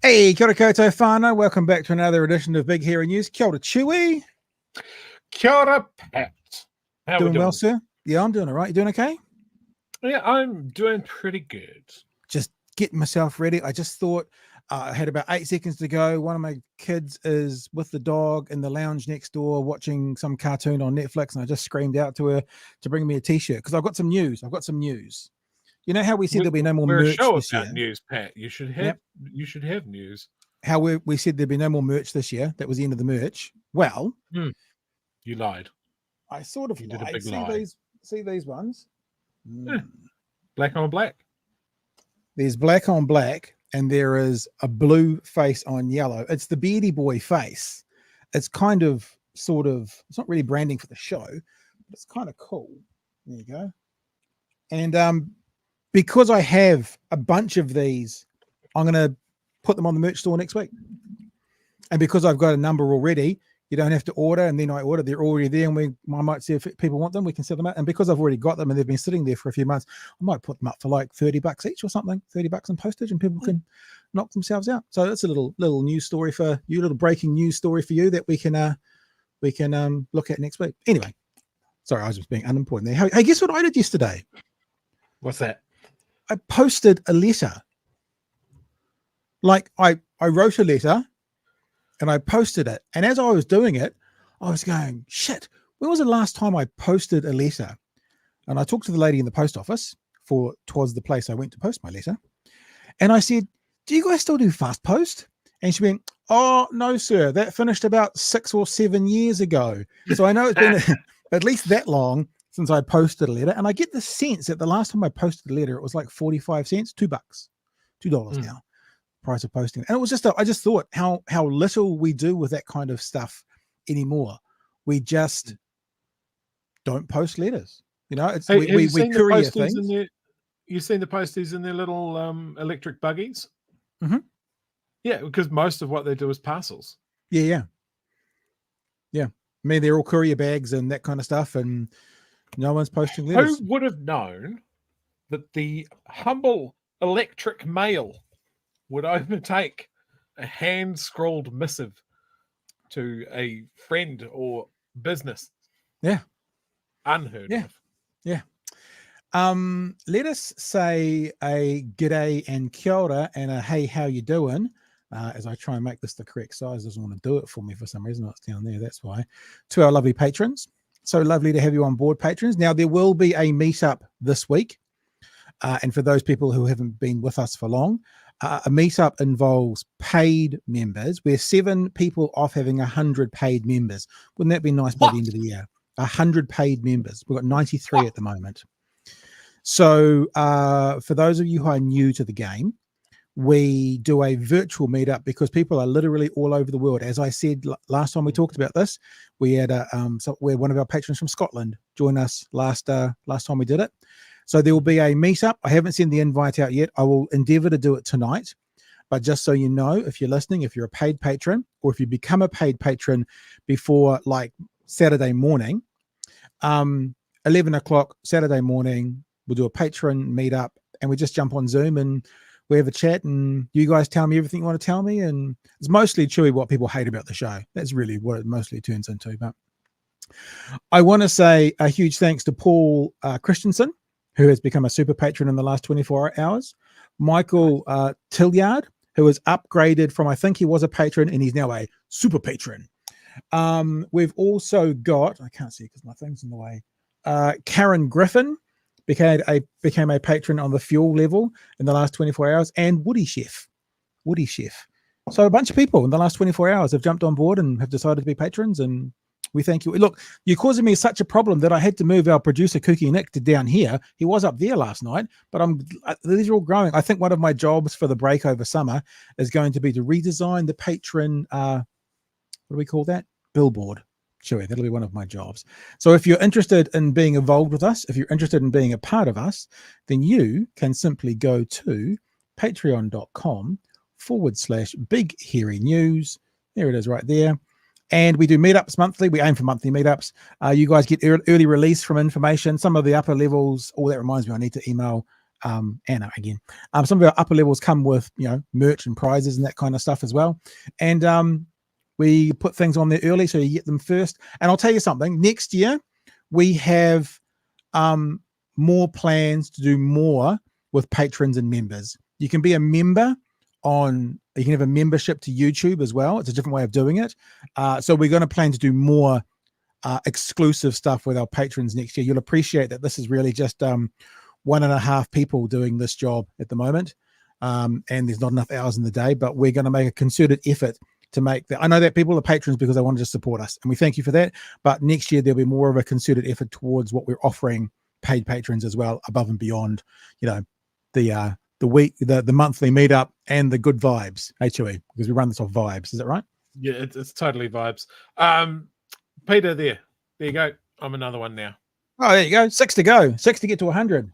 Hey, kia ora koutou whānau. Welcome back to another edition of Big Hairy News. Kia ora, Chewy. Kia ora, Pat. How Doing we doing? well, sir? Yeah, I'm doing all right. You doing okay? Yeah, I'm doing pretty good. Just getting myself ready. I just thought I had about 8 seconds to go. One of my kids is with the dog in the lounge next door watching some cartoon on Netflix, and I just screamed out to her to bring me a T-shirt because I've got some news. You know how we said there'll be no more We're a merch show this about year? news, Pat. You should have. Yep. You should have news. How we said there'd be no more merch this year. That was the end of the merch. Well, You lied. I sort of You did a lied. big lie. See these ones? Black on black. There's black on black, and there is a blue face on yellow. It's the Beardy Boy face. It's kind of, sort of, it's not really branding for the show, but it's kind of cool. There you go. And because I have a bunch of these, I'm going to put them on the merch store next week. And because I've got a number already, you don't have to order, and then I order, they're already there, and I might see if people want them, we can sell them out. And because I've already got them and they've been sitting there for a few months, I might put them up for like $30 each or something, $30 in postage, and people can knock themselves out. So that's a little news story for you, little breaking news story for you that we can look at next week. Anyway, sorry, I was just being unimportant there. Hey, guess what I did yesterday? What's that? I posted a letter. Like I wrote a letter and I posted it. And as I was doing it, I was going, shit, when was the last time I posted a letter? And I talked to the lady in the post office, for 'twas the place I went to post my letter. And I said, do you guys still do fast post? And she went, oh, no, sir, that finished about 6 or 7 years ago. So I know it's been at least that long since I posted a letter. And I get the sense that the last time I posted a letter, it was like 45 cents, $2 now, price of posting. And it was just, I just thought how little we do with that kind of stuff anymore. We just don't post letters. You know, it's we courier things. You've seen the posties in their little electric buggies? Mm-hmm. Yeah, because most of what they do is parcels. Yeah. I mean, they're all courier bags and that kind of stuff, and no one's posting letters. Who would have known that the humble electric mail would overtake a hand-scrawled missive to a friend or business? Yeah. Unheard of. Yeah. Let us say a g'day and kia ora and a hey, how you doing? As I try and make this the correct size, it doesn't want to do it for me for some reason. It's down there, that's why. To our lovely patrons. So lovely to have you on board, patrons. Now, there will be a meetup this week. And for those people who haven't been with us for long, a meetup involves paid members. We're 7 people off having 100 paid members. Wouldn't that be nice by the end of the year? 100 paid members. We've got 93 at the moment. So for those of you who are new to the game, we do a virtual meetup because people are literally all over the world. As I said last time we talked about this, we had where one of our patrons from Scotland joined us last time we did it. So there will be a meetup. I haven't sent the invite out yet. I will endeavor to do it tonight. But just so you know, if you're listening, if you're a paid patron, or if you become a paid patron before like Saturday morning, 11 o'clock Saturday morning, we'll do a patron meetup, and we just jump on Zoom and we have a chat, and you guys tell me everything you want to tell me. And it's mostly Chewy what people hate about the show. That's really what it mostly turns into. But I want to say a huge thanks to Paul Christensen, who has become a super patron in the last 24 hours. Michael Tilliard, who was upgraded from, I think he was a patron, and he's now a super patron. We've also got, I can't see because my thing's in the way, Karen Griffin became a patron on the fuel level in the last 24 hours, and Woody Chef. So a bunch of people in the last 24 hours have jumped on board and have decided to be patrons, and we thank you. Look, you're causing me such a problem that I had to move our producer Kooky Nick to down here. He was up there last night, but these are all growing. I think one of my jobs for the break over summer is going to be to redesign the patron, what do we call that? Billboard. Sure, that'll be one of my jobs. So if you're interested in being involved with us, if you're interested in being a part of us, then you can simply go to patreon.com/Big Hairy News. There it is right there. And we do meetups monthly. We aim for monthly meetups. You guys get early release from information. Some of the upper levels, that reminds me, I need to email Anna again. Some of our upper levels come with, merch and prizes and that kind of stuff as well. And we put things on there early so you get them first. And I'll tell you something, next year we have more plans to do more with patrons and members. You can be a member you can have a membership to YouTube as well. It's a different way of doing it. So we're going to plan to do more exclusive stuff with our patrons next year. You'll appreciate that this is really just 1.5 people doing this job at the moment. And there's not enough hours in the day, but we're going to make a concerted effort to make that. I know that people are patrons because they wanted to support us, and we thank you for that. But next year there'll be more of a concerted effort towards what we're offering paid patrons as well, above and beyond, the week, the monthly meetup and the good vibes, HOE, because we run this off vibes. Is that right? Yeah, it's totally vibes. Peter, there you go. I'm another one now. Oh, there you go. 6 to go. 6 to get to 100.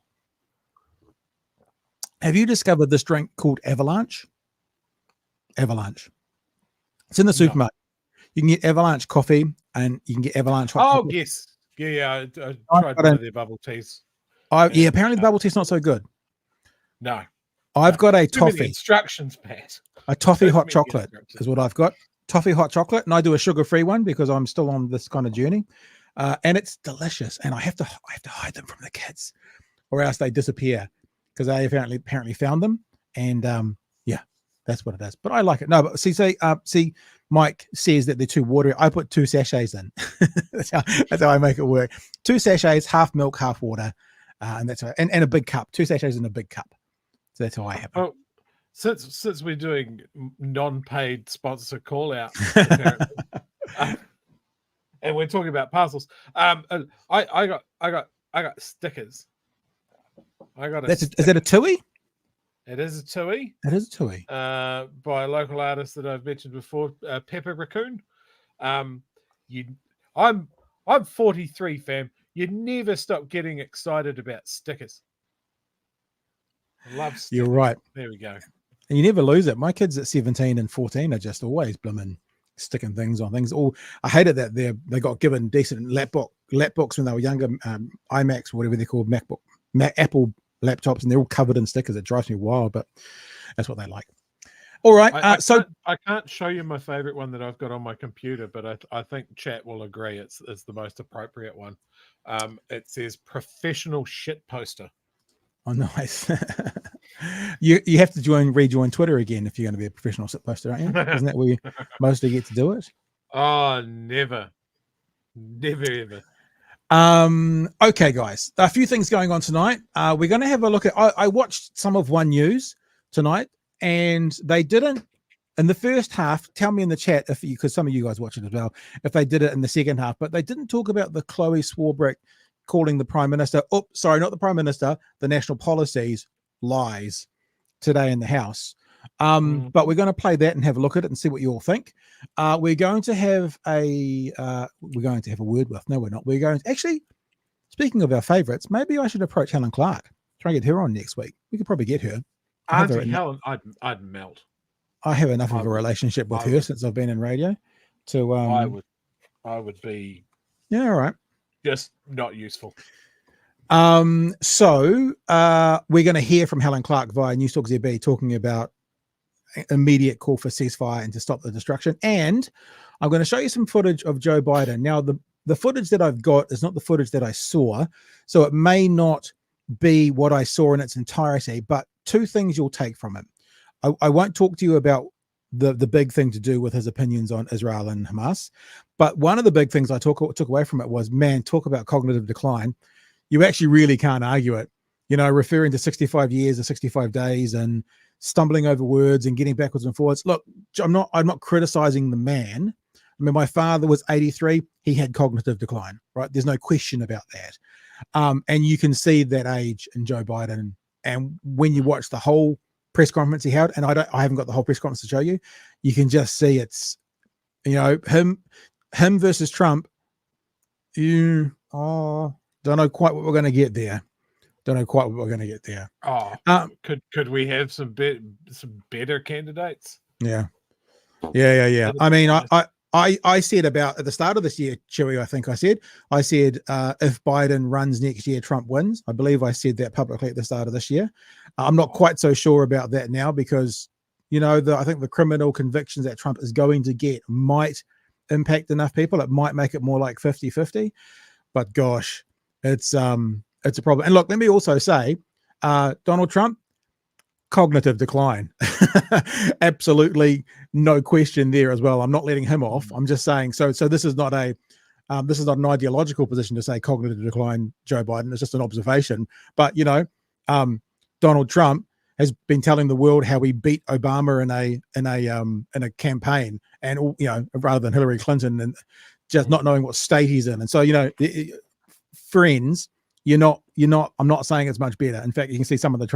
Have you discovered this drink called Avalanche? Avalanche. It's in the supermarket. You can get Avalanche coffee and you can get Avalanche hot chocolate. Yes. Yeah. I tried one of their bubble teas. Apparently the bubble tea's not so good. No. I've got a Too many toffee. Instructions, Pat. A toffee hot chocolate is what I've got. Toffee hot chocolate, and I do a sugar-free one because I'm still on this kind of journey. And it's delicious. And I have to hide them from the kids, or else they disappear because they apparently found them. And that's what it is. But I like it. No, but see, Mike says that they're too watery. I put 2 sachets in. that's how I make it work. 2 sachets, half milk, half water, and that's how, and a big cup. 2 sachets in a big cup. So that's how I have it. Oh, since we're doing non-paid sponsor call out, and we're talking about parcels, I got stickers. Is that a TUI? It is a TUI. It is a TUI. By a local artist that I've mentioned before, Pepper Raccoon. I'm 43, fam. You never stop getting excited about stickers. I love stickers. You're right. There we go. And you never lose it. My kids at 17 and 14 are just always blooming sticking things on things. I hated that they got given decent laptops when they were younger, iMacs or whatever they're called, Apple laptops, and they're all covered in stickers. It drives me wild, but that's what they like. All right. I can't show you my favorite one that I've got on my computer, but I think chat will agree it's the most appropriate one. It says professional shit poster. Oh, nice. you have to rejoin Twitter again if you're going to be a professional shit poster, aren't you? Isn't that where you mostly get to do it? Oh, never ever. Okay, guys, a few things going on tonight. We're going to have a look at. I watched some of One News tonight, and they didn't in the first half. Tell me in the chat because some of you guys watch it as well, if they did it in the second half. But they didn't talk about the Chloe Swarbrick calling the Prime Minister. Oh, sorry, not the Prime Minister. The National Policies lies today in the House. But we're going to play that and have a look at it and see what you all think. We're going to have a word with. No, we're not. We're going to actually. Speaking of our favourites, maybe I should approach Helen Clark. Try and get her on next week. We could probably get her. Auntie Helen, I'd melt. I have enough of a relationship with her since I've been in radio. To I would be. Yeah, all right. Just not useful. So we're going to hear from Helen Clark via Newstalk ZB talking about immediate call for ceasefire and to stop the destruction. And I'm going to show you some footage of Joe Biden. Now, the footage that I've got is not the footage that I saw, so it may not be what I saw in its entirety, but 2 things you'll take from it. I won't talk to you about the big thing to do with his opinions on Israel and Hamas, but one of the big things I took away from it was, man, talk about cognitive decline. You actually really can't argue it. Referring to 65 years or 65 days and stumbling over words and getting backwards and forwards. Look, I'm not criticizing the man. I mean, my father was 83. He had cognitive decline, right? There's no question about that. And you can see that age in Joe Biden. And when you watch the whole press conference he held, and I haven't got the whole press conference to show you, you can just see it's, him versus Trump. You don't know quite what we're going to get there. Oh, could we have some better candidates? Yeah. I mean, I said about at the start of this year, Chewy, I said if Biden runs next year, Trump wins. I believe I said that publicly at the start of this year. I'm not quite so sure about that now because, I think the criminal convictions that Trump is going to get might impact enough people. It might make it more like 50-50. But gosh, it's a problem. And look, let me also say, Donald Trump, cognitive decline. Absolutely no question there as well. I'm not letting him off. I'm just saying, so this is not an ideological position to say cognitive decline, Joe Biden. It's just an observation. But, Donald Trump has been telling the world how he beat Obama in a campaign, and rather than Hillary Clinton, and just not knowing what state he's in. And so, friends, I'm not saying it's much better. In fact, you can see some of the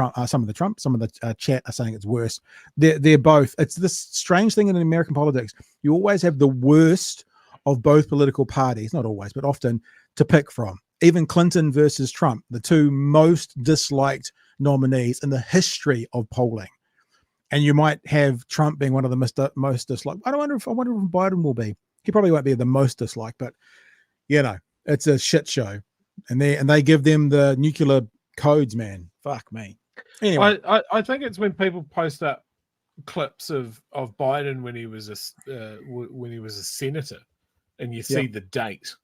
chat are saying it's worse. They're both. It's this strange thing in American politics. You always have the worst of both political parties, not always, but often, to pick from. Even Clinton versus Trump, the two most disliked nominees in the history of polling. And you might have Trump being one of the most disliked. I wonder if Biden will be. He probably won't be the most disliked, but it's a shit show. And they give them the nuclear codes, man. Fuck me. Anyway, I think it's when people post up clips of Biden when he was a senator, and you see the date.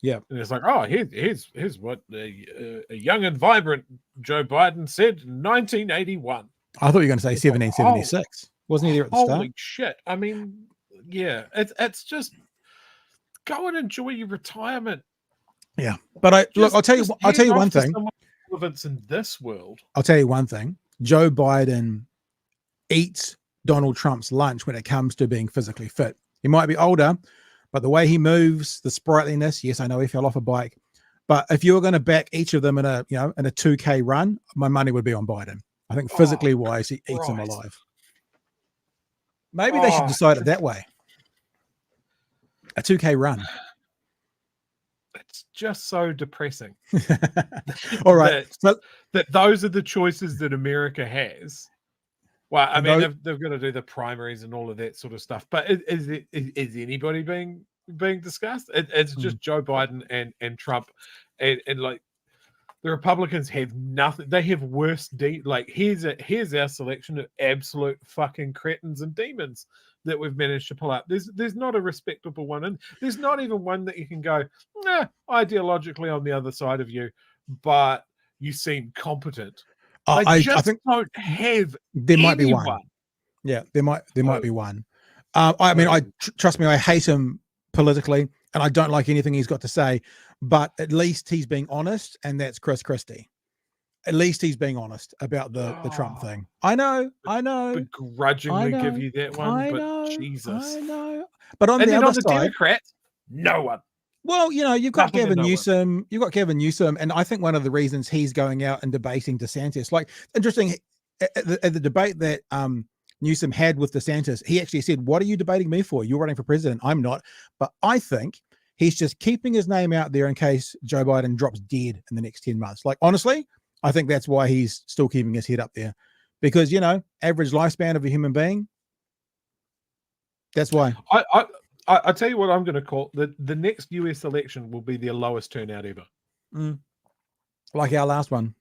Yeah, and it's like, oh, here's what a young and vibrant Joe Biden said in 1981. I thought you were going to say 1776. Wasn't he there at the start? Holy shit! I mean, yeah, it's just go and enjoy your retirement. Yeah, but I'll tell you one thing. Relevance in this world. I'll tell you one thing. Joe Biden eats Donald Trump's lunch when it comes to being physically fit. He might be older, but the way he moves, the sprightliness. Yes, I know he fell off a bike, but if you were going to back each of them in a 2K run, my money would be on Biden. I think physically wise, he eats them alive. Maybe they should decide it that way. A 2K run. It's just so depressing. All right. That those are the choices that America has. Well, I mean, they've got to do the primaries and all of that sort of stuff. But is anybody being discussed? It's just Joe Biden and Trump. And like the Republicans have nothing. They have worse here's our selection of absolute fucking cretins and demons that we've managed to pull out. There's not a respectable one, and there's not even one that you can go, ideologically on the other side of you, but you seem competent. I think don't have. There might be one. Yeah, there might be one. Trust me, I hate him politically, and I don't like anything he's got to say. But at least he's being honest, and that's Chris Christie. At least he's being honest about the Trump thing. I know. Begrudgingly give you that one, Jesus. I know. But on the other side, Democrats, no one. Well, you've got Gavin Newsom. You've got Gavin Newsom, and I think one of the reasons he's going out and debating DeSantis, like interesting, at the debate that Newsom had with DeSantis, he actually said, "What are you debating me for? You're running for president. I'm not." But I think he's just keeping his name out there in case Joe Biden drops dead in the next 10 months. Like honestly, I think that's why he's still keeping his head up there, because average lifespan of a human being. That's why. I tell you what I'm going to call the next US election will be their lowest turnout ever. Like our last one.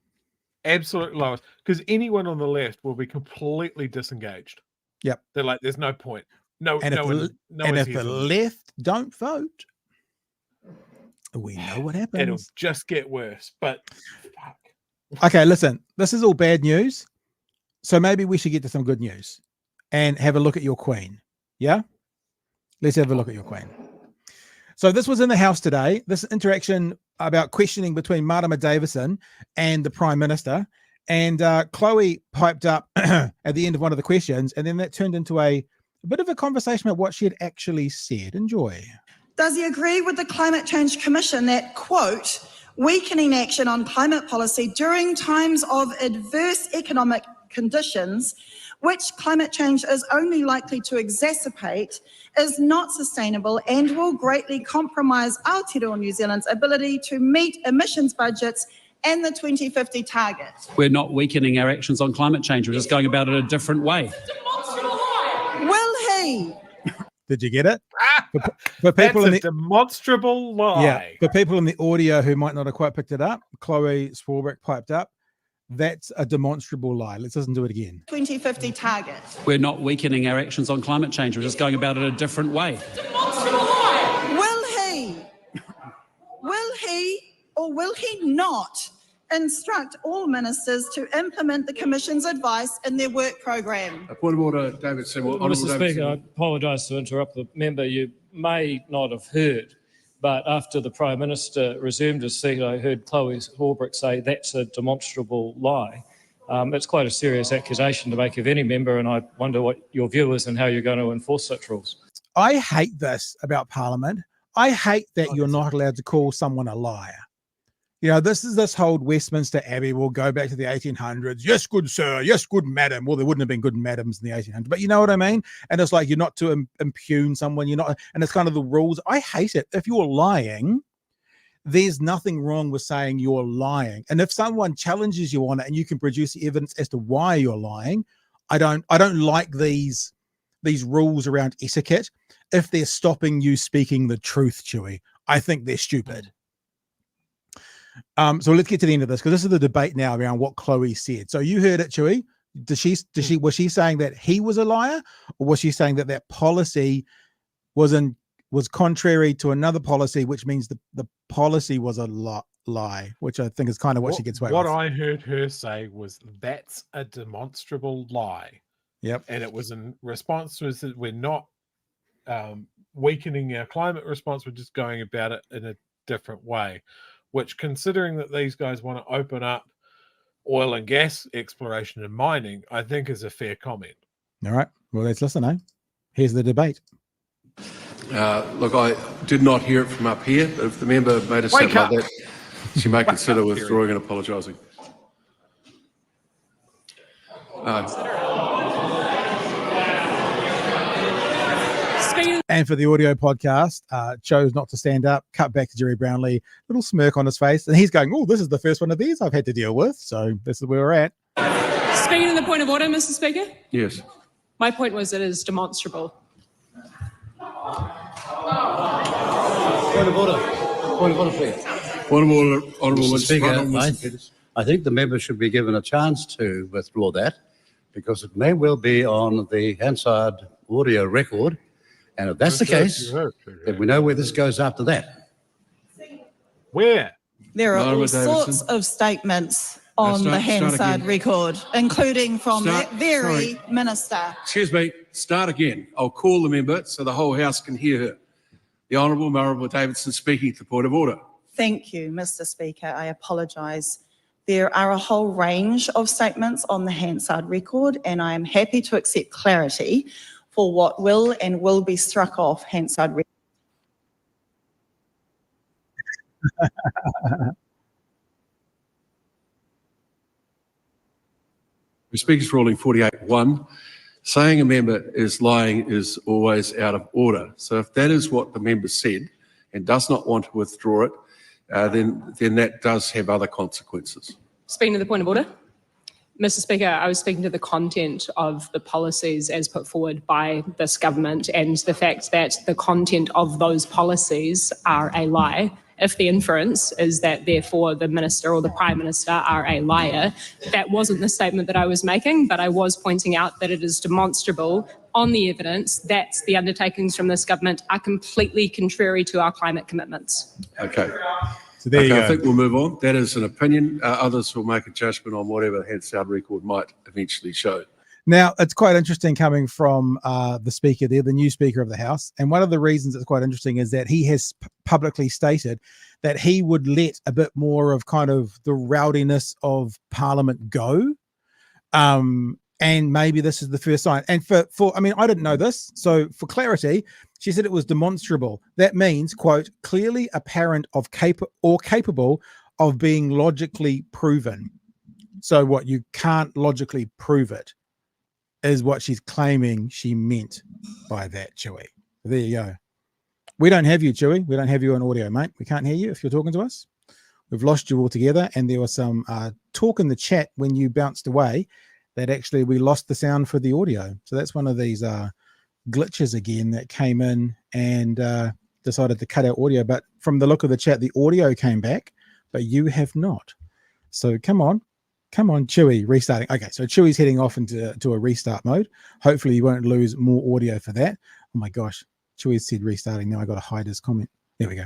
Absolute lowest. Because anyone on the left will be completely disengaged. Yep. They're like, there's no point. If the left don't vote, we know what happens. It'll just get worse. But fuck. Okay, listen, this is all bad news. So maybe we should get to some good news and have a look at your queen. Yeah? Let's have a look at your queen. So this was in the House today, this interaction about questioning between Marama Davison and the Prime Minister. And Chloe piped up at the end of one of the questions, and then that turned into a bit of a conversation about what she had actually said. Enjoy. Does he agree with the Climate Change Commission that, quote, weakening action on climate policy during times of adverse economic conditions, which climate change is only likely to exacerbate, is not sustainable and will greatly compromise Aotearoa New Zealand's ability to meet emissions budgets and the 2050 targets? We're not weakening our actions on climate change. We're just going about it a different way. Will he Did you get it? For That's people in a the demonstrable lie. for people in the audio who might not have quite picked it up, Chloe Swarbrick piped up. That's a demonstrable lie. Let's listen to it again. 2050 target. We're not weakening our actions on climate change. We're just going about it a different way. Will he or will he not instruct all ministers to implement the Commission's advice in their work programme? A point of order, David Seymour. Mr. Speaker, I apologise to interrupt the member. You may not have heard, but after the Prime Minister resumed his seat, I heard Chloe Swarbrick say that's a demonstrable lie. It's quite a serious accusation to make of any member, and I wonder what your view is and how you're going to enforce such rules. I hate this about Parliament. I hate that you're not allowed to call someone a liar. You know, this whole Westminster Abbey will go back to the 1800s. Yes, good sir. Yes, good madam. Well, there wouldn't have been good madams in the 1800s, but you know what I mean? And it's like, you're not to impugn someone. You're not, and it's kind of the rules. I hate it. If you're lying, there's nothing wrong with saying you're lying. And if someone challenges you on it and you can produce the evidence as to why you're lying, I don't like these rules around etiquette. If they're stopping you speaking the truth, Chewy, I think they're stupid. So let's get to the end of this, because this is the debate now around what Chloe said. So you heard it, Chewy. Was she saying that he was a liar, or was she saying that that policy was contrary to another policy, which means the policy was a lie, which I think is kind of what she gets away with. What I heard her say was, that's a demonstrable lie. Yep. And it was in response to that we're not weakening our climate response, we're just going about it in a different way. Which, considering that these guys want to open up oil and gas exploration and mining, I think is a fair comment. All right. Well, let's listen, eh? Here's the debate. Look, I did not hear it from up here, but if the member made a statement like that, she may consider withdrawing and apologising. And for the audio podcast, chose not to stand up, cut back to Jerry Brownlee, little smirk on his face, and he's going, oh, this is the first one of these I've had to deal with, so this is where we're at. Speaking of the point of order, Mr. Speaker? Yes. My point was it is demonstrable. Point of order. Point of order, please. Point of order, Honourable Mr. Speaker, Peters. I think the member should be given a chance to withdraw that, because it may well be on the Hansard audio record. And if that's the case, then we know where this goes after that. Where? There are all Honourable sorts Davidson. of statements on the Hansard record, including from that very minister. Excuse me, start again. I'll call the member so the whole House can hear her. The Honourable Davidson speaking to the point of order. Thank you, Mr. Speaker. I apologise. There are a whole range of statements on the Hansard record, and I am happy to accept clarity for what will and will be struck off Hansard record. Speaker's ruling 48.1, saying a member is lying is always out of order. So if that is what the member said and does not want to withdraw it, then that does have other consequences. Speaking to the point of order. Mr. Speaker, I was speaking to the content of the policies as put forward by this government and the fact that the content of those policies are a lie. If the inference is that therefore the minister or the Prime Minister are a liar, that wasn't the statement that I was making, but I was pointing out that it is demonstrable on the evidence that the undertakings from this government are completely contrary to our climate commitments. Okay. So there you go. I think we'll move on. That is an opinion. Others will make a judgment on whatever the Hansard record might eventually show. Now, it's quite interesting coming from the speaker there, the new Speaker of the House. And one of the reasons it's quite interesting is that he has publicly stated that he would let a bit more of kind of the rowdiness of Parliament go. And maybe this is the first sign. And for I mean, I didn't know this. So for clarity, she said it was demonstrable. That means, quote, clearly apparent of capable of being logically proven. So what, you can't logically prove it, is what she's claiming she meant by that, Chewy. There you go. We don't have you, Chewy. We don't have you on audio, mate. We can't hear you if you're talking to us. We've lost you altogether. And there was some talk in the chat when you bounced away that actually we lost the sound for the audio. So that's one of these glitches again that came in and decided to cut out audio. But from the look of the chat, the audio came back, but you have not. So come on, Chewy, restarting. Okay, so Chewy's heading off into a restart mode. Hopefully you won't lose more audio for that. Oh my gosh, Chewy said restarting. Now I got to hide his comment. There we go.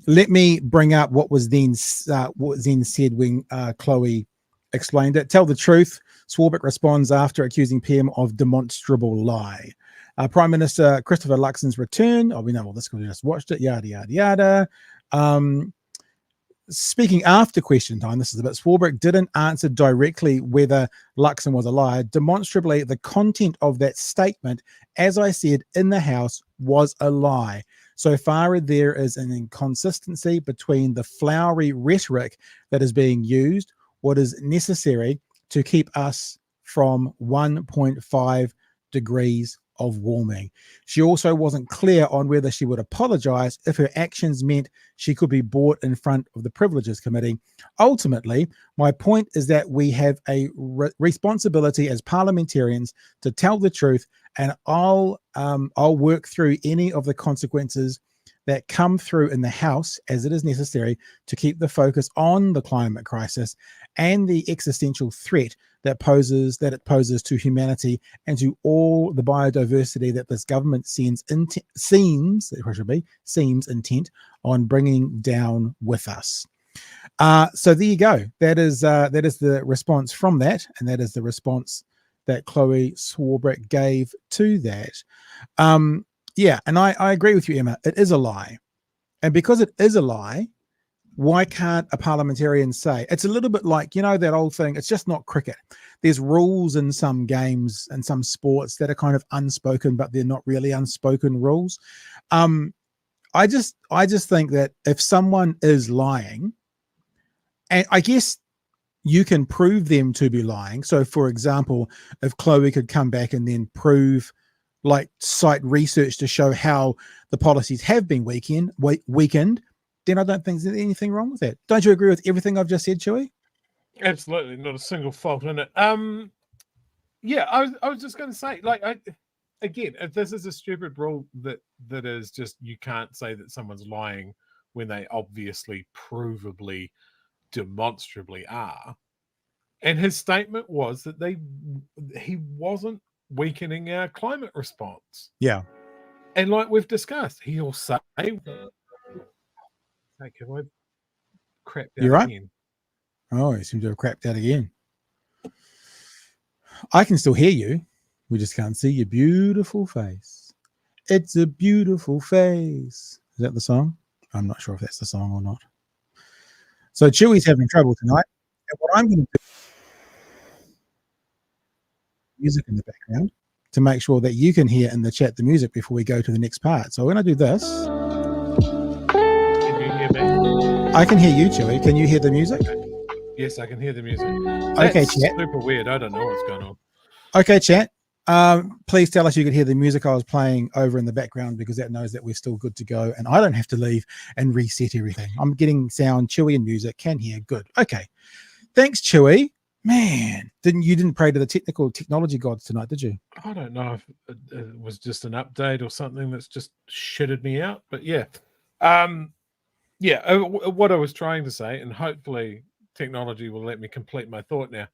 Let me bring up what was then said when Chloe explained it. Tell the truth. Swarbrick responds after accusing PM of demonstrable lie. Prime Minister Christopher Luxon's return. Oh, we know all this because we just watched it. Yada, yada, yada. Speaking after question time, this is a bit. Swarbrick didn't answer directly whether Luxon was a liar. Demonstrably, the content of that statement, as I said in the House, was a lie. So far, there is an inconsistency between the flowery rhetoric that is being used, what is necessary to keep us from 1.5 degrees of warming. She also wasn't clear on whether she would apologize if her actions meant she could be brought in front of the Privileges Committee. Ultimately, my point is that we have a responsibility as parliamentarians to tell the truth, and I'll work through any of the consequences that come through in the House as it is necessary to keep the focus on the climate crisis and the existential threat that it poses to humanity and to all the biodiversity that this government seems intent on bringing down with us. So there you go. That is the response from that, and that is the response that Chloe Swarbrick gave to that. Yeah, and I agree with you, Emma. It is a lie. And because it is a lie, why can't a parliamentarian say? It's a little bit like, that old thing, it's just not cricket. There's rules in some games and some sports that are kind of unspoken, but they're not really unspoken rules. I just think that if someone is lying, and I guess you can prove them to be lying. So, for example, if Chloe could come back and then prove, cite research to show how the policies have been weakened, then I don't think there's anything wrong with that. Don't you agree with everything I've just said, Chewy? Absolutely, not a single fault in it. Yeah, I was just going to say, again, if this is a stupid rule that is just, you can't say that someone's lying when they obviously, provably, demonstrably are. And his statement was that he wasn't weakening our climate response. Yeah. And like we've discussed, he'll say, have I crapped out You're right. again? Oh, you seem to have crapped out again. I can still hear you. We just can't see your beautiful face. It's a beautiful face. Is that the song? I'm not sure if that's the song or not. So Chewy's having trouble tonight. And what I'm going to do, music in the background to make sure that you can hear in the chat the music before we go to the next part. So when I do this, Can you hear me? I can hear you, Chewy. Can you hear the music? Yes, I can hear the music. Okay, That's chat. super weird. I don't know what's going on. Okay, chat. Please tell us you could hear the music I was playing over in the background, because that knows that we're still good to go and I don't have to leave and reset everything. I'm getting sound, Chewy, and music. Can hear. Good. Okay. Thanks, Chewy. Man, you didn't pray to the technology gods tonight, did you? I don't know if it was just an update or something that's just shitted me out. But yeah. What I was trying to say, and hopefully technology will let me complete my thought now,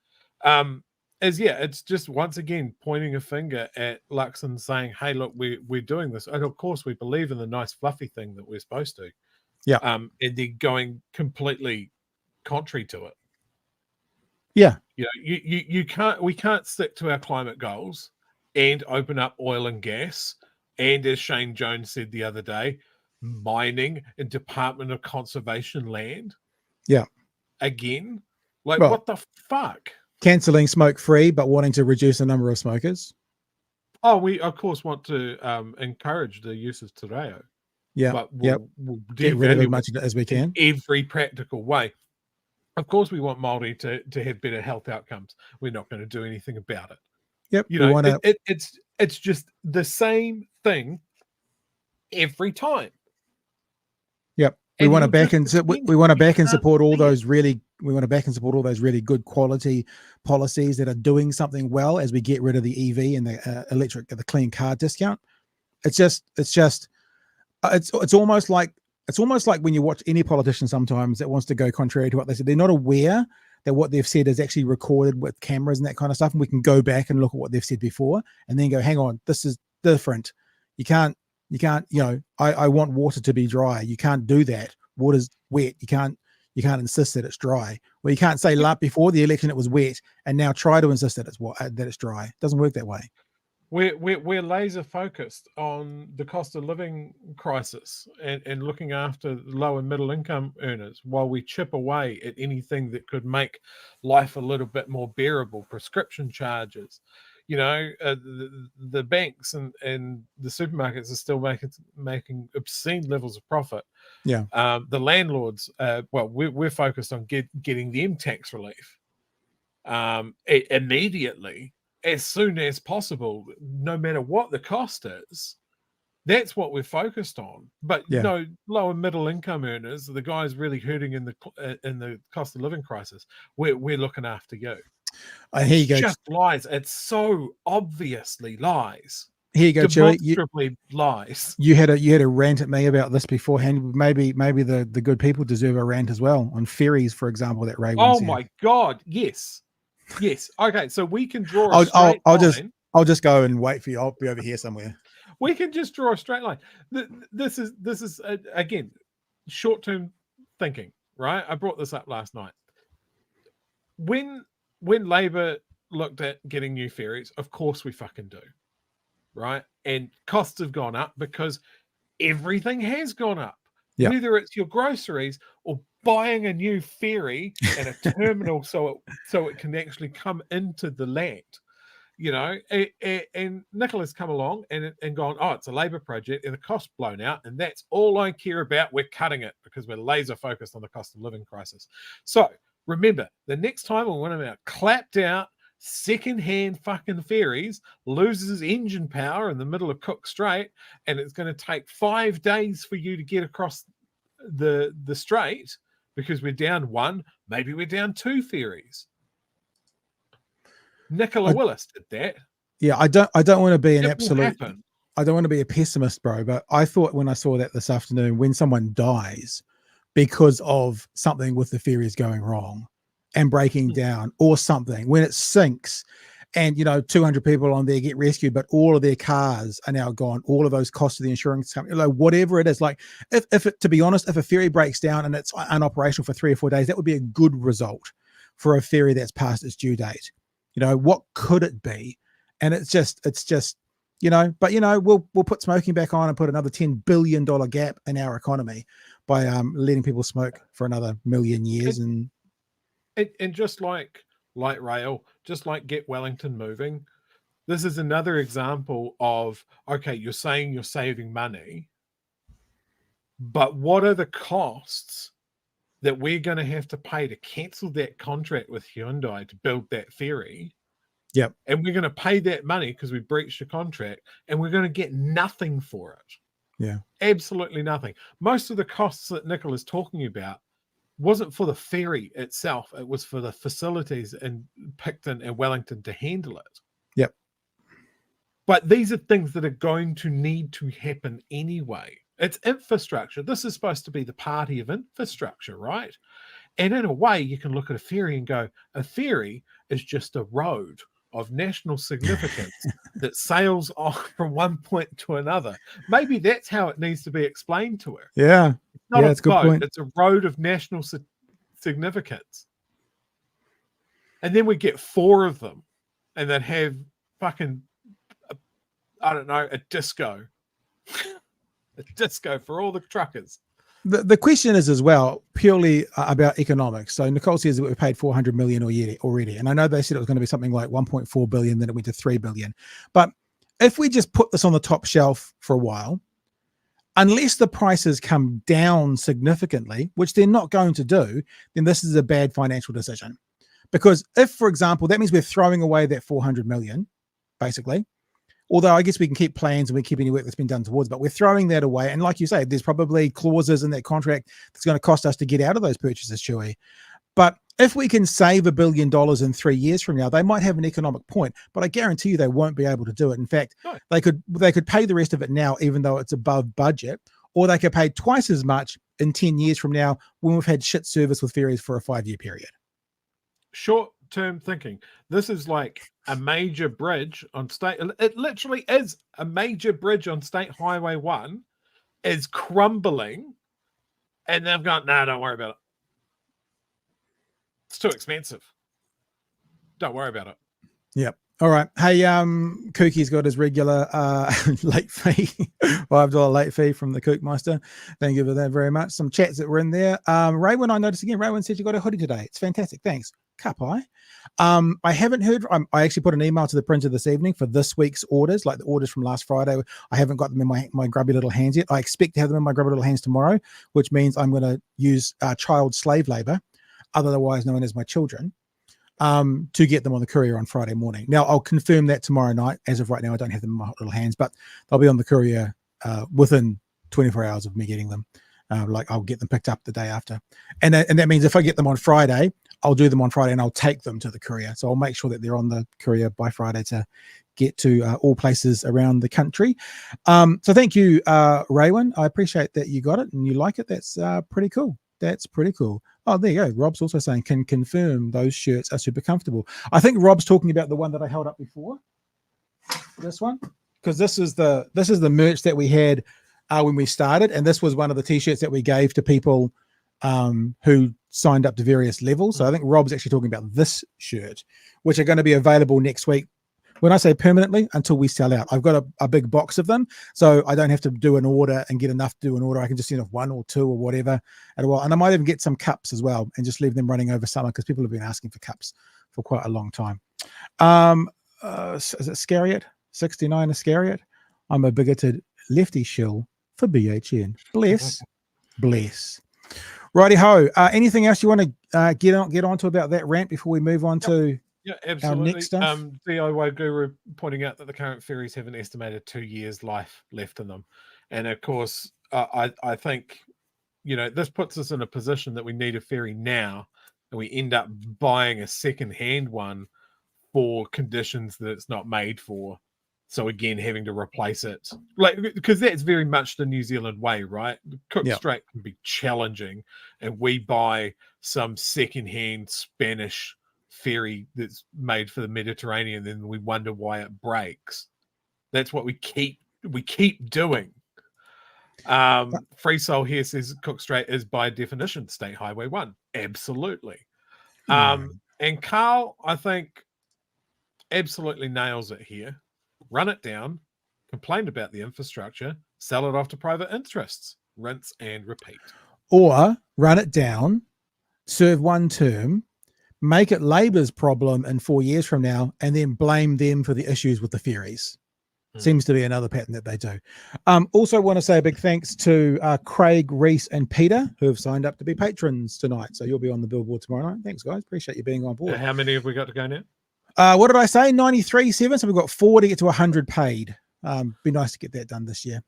it's just once again pointing a finger at Luxon saying, hey, look, we're doing this. And of course we believe in the nice fluffy thing that we're supposed to. Yeah. And they're going completely contrary to it. Yeah. We can't stick to our climate goals and open up oil and gas. And as Shane Jones said the other day, mining and Department of Conservation land. Yeah. Again, what the fuck? Cancelling Smokefree, but wanting to reduce the number of smokers. Oh, we of course want to encourage the use of Turnout. Yeah. But we'll get rid of as devalue much as we can. Every practical way. Of course, we want Māori to have better health outcomes. We're not going to do anything about it. Yep. It's just the same thing every time. Yep. We want to back and support all those really back and support all those really good quality policies that are doing something well as we get rid of the EV and the clean car discount. It's almost like when you watch any politician sometimes that wants to go contrary to what they said. They're not aware that what they've said is actually recorded with cameras and that kind of stuff, and we can go back and look at what they've said before and then go, hang on, this is different. You can't, I want water to be dry. You can't do that. Water's wet. You can't insist that it's dry. Well, you can't say before the election it was wet and now try to insist that it's dry. It doesn't work that way. We're laser focused on the cost of living crisis and looking after low and middle income earners while we chip away at anything that could make life a little bit more bearable. Prescription charges, the banks and the supermarkets are still making obscene levels of profit. Yeah. The landlords, we're focused on getting them tax relief immediately, as soon as possible, no matter what the cost is. That's what we're focused on. But low and middle income earners, the guys really hurting in the cost of living crisis, we're looking after you. Here you go. Just lies. It's so obviously lies. Here you go, Chewy. Demonstrably lies. You had a rant at me about this beforehand. Maybe the good people deserve a rant as well on ferries, for example. That Ray. Oh my God! Yes. Okay, so we can draw a straight line. I'll just go and wait for you. I'll be over here somewhere. We can just draw a straight line. This is again short-term thinking, right? I brought this up last night. When Labor looked at getting new ferries, of course we fucking do, right? And costs have gone up because everything has gone up. Yeah. Whether it's your groceries or buying a new ferry and a terminal so it can actually come into the land, and Nicola's come along and gone, oh, it's a Labor project and the cost blown out, and that's all I care about. We're cutting it because we're laser focused on the cost of living crisis. So remember, the next time when one of our clapped out second-hand fucking ferries loses engine power in the middle of Cook Strait, and it's going to take 5 days for you to get across the strait because we're down one, maybe we're down 2 ferries. Nicola Willis did that. Yeah, I don't want to be an absolute. I don't want to be a pessimist, bro. But I thought when I saw that this afternoon, when someone dies because of something with the ferries going wrong and breaking down or something, when it sinks and 200 people on there get rescued, but all of their cars are now gone, all of those costs of the insurance company, whatever it is, like to be honest, if a ferry breaks down and it's unoperational for 3 or 4 days, that would be a good result for a ferry that's past its due date. What could it be? And it's just but we'll put smoking back on and put another $10 billion gap in our economy by letting people smoke for another million years. And just like light rail, just like get Wellington moving, this is another example of, okay, you're saying you're saving money, but what are the costs that we're going to have to pay to cancel that contract with Hyundai to build that ferry? Yep. And we're going to pay that money because we breached a contract, and we're going to get nothing for it. Yeah. Absolutely nothing. Most of the costs that Nicola's talking about wasn't for the ferry itself. It was for the facilities in Picton and Wellington to handle it. Yep. But these are things that are going to need to happen anyway. It's infrastructure. This is supposed to be the party of infrastructure, right? And in a way, you can look at a ferry and go, a ferry is just a road of national significance that sails off from one point to another. Maybe that's how it needs to be explained to her. Yeah. It's not a good point. It's a road of national significance. And then we get 4 of them and then have fucking, a disco. A disco for all the truckers. The question is as well purely about economics. So Nicole says that we paid $400 million already, and I know they said it was going to be something like 1.4 billion, then it went to 3 billion. But if we just put this on the top shelf for a while, unless the prices come down significantly, which they're not going to do, then this is a bad financial decision. Because if, for example, that means we're throwing away that 400 million, basically. Although I guess we can keep plans and we keep any work that's been done towards, but we're throwing that away. And like you say, there's probably clauses in that contract that's going to cost us to get out of those purchases, Chewy. But if we can save $1 billion in 3 years from now, they might have an economic point, but I guarantee you they won't be able to do it. In fact, No. they could pay the rest of it now, even though it's above budget, or they could pay twice as much in 10 years from now when we've had shit service with ferries for a 5-year period. Short-term thinking. This is like a major bridge on state. It literally is a major bridge on State Highway 1 is crumbling, and they've gone, no, don't worry about it. It's too expensive. Don't worry about it. Yep. All right. Hey, Kookie's got his regular late fee, $5 late fee from the Kookmeister. Thank you for that very much. Some chats that were in there. Raywin, I noticed again, Raywin said you got a hoodie today. It's fantastic. Thanks. Kapai. I haven't heard. I actually put an email to the printer this evening for this week's orders, like the orders from last Friday. I haven't got them in my grubby little hands yet. I expect to have them in my grubby little hands tomorrow, which means I'm going to use child slave labor, otherwise known as my children, to get them on the courier on Friday morning. Now, I'll confirm that tomorrow night. As of right now, I don't have them in my little hands, but they'll be on the courier within 24 hours of me getting them. Like I'll get them picked up the day after. And that means if I get them on Friday, I'll do them on Friday and I'll take them to the courier. So I'll make sure that they're on the courier by Friday to get to all places around the country. So thank you, Raywin. I appreciate that you got it and you like it. That's pretty cool. That's pretty cool. Oh, there you go. Rob's also saying, can confirm those shirts are super comfortable. I think Rob's talking about the one that I held up before. This one, because this is the merch that we had when we started, and this was one of the t-shirts that we gave to people who signed up to various levels. So I think Rob's actually talking about this shirt, which are going to be available next week. When I say permanently, until we sell out. I've got a big box of them, so I don't have to do an order and get enough to do an order. I can just send off 1 or 2 or whatever at a while. And I might even get some cups as well and just leave them running over summer, because people have been asking for cups for quite a long time. Is it Scariot? 69 Iscariot? I'm a bigoted lefty shill for BHN. Bless. Bless. Righty ho. Anything else you want to get on to about that rant before we move on to absolutely. our next stuff? DIY Guru pointing out that the current ferries have an estimated 2 years life left in them. And of course, I think, this puts us in a position that we need a ferry now, and we end up buying a second-hand one for conditions that it's not made for. So again, having to replace it, because that's very much the New Zealand way, right? Cook Strait can be challenging, and we buy some second-hand Spanish ferry that's made for the Mediterranean, then we wonder why it breaks. That's what we keep doing. Free Soul here says Cook Strait is by definition State Highway 1. Absolutely. And Carl, I think, absolutely nails it here. Run it down, complain about the infrastructure, sell it off to private interests, rinse and repeat. Or run it down, serve one term, make it Labour's problem in 4 years from now, and then blame them for the issues with the ferries. Seems to be another pattern that they do. Also want to say a big thanks to Craig, Reese, and Peter, who have signed up to be patrons tonight. So you'll be on the billboard tomorrow night. Thanks, guys. Appreciate you being on board. How many have we got to go now? What did I say? 93.7. So we've got 4 to get to 100 paid. Be nice to get that done this year.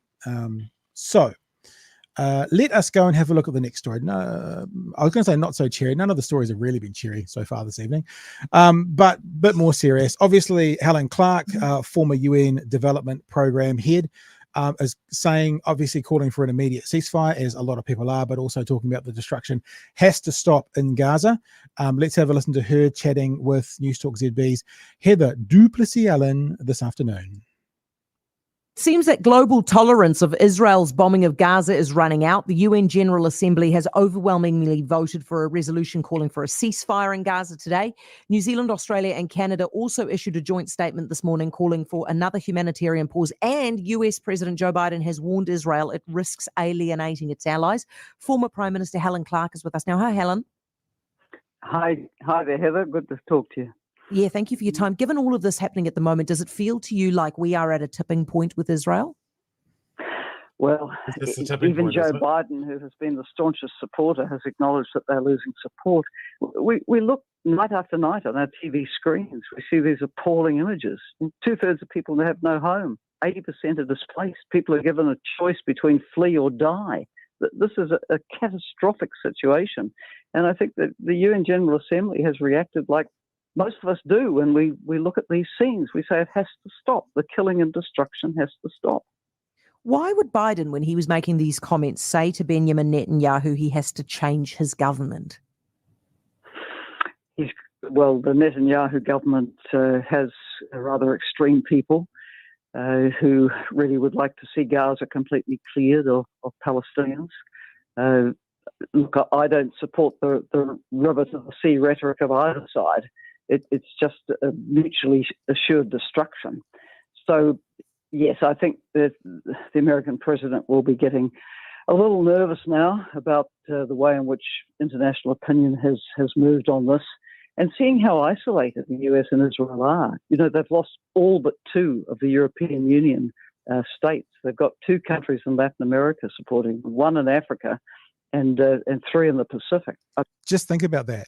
So let us go and have a look at the next story. No, I was going to say not so cheery. None of the stories have really been cheery so far this evening, but a bit more serious. Obviously, Helen Clark, former UN Development Program head, is saying, obviously calling for an immediate ceasefire, as a lot of people are, but also talking about the destruction has to stop in Gaza. Let's have a listen to her chatting with Newstalk ZB's Heather Duplessis-Allen this afternoon. Seems that global tolerance of Israel's bombing of Gaza is running out. The UN General Assembly has overwhelmingly voted for a resolution calling for a ceasefire in Gaza today. New Zealand, Australia and Canada also issued a joint statement this morning calling for another humanitarian pause, and US President Joe Biden has warned Israel it risks alienating its allies. Former Prime Minister Helen Clark is with us now. Hi, Helen. Hi there, Heather. Good to talk to you. Yeah, thank you for your time. Given all of this happening at the moment, does it feel to you like we are at a tipping point with Israel? Well, even Joe Biden, who has been the staunchest supporter, has acknowledged that they're losing support. We look night after night on our TV screens. We see these appalling images. 2/3 of people have no home. 80% are displaced. People are given a choice between flee or die. This is a catastrophic situation. And I think that the UN General Assembly has reacted like most of us do when we look at these scenes. We say it has to stop. The killing and destruction has to stop. Why would Biden, when he was making these comments, say to Benjamin Netanyahu he has to change his government? Well, the Netanyahu government has rather extreme people who really would like to see Gaza completely cleared of Palestinians. Look, I don't support the river to the sea rhetoric of either side. It's just a mutually assured destruction. So, yes, I think that the American president will be getting a little nervous now about the way in which international opinion has moved on this, and seeing how isolated the US and Israel are. You know, they've lost all but 2 of the European Union states. They've got 2 countries in Latin America supporting, 1 in Africa, and 3 in the Pacific. Just think about that.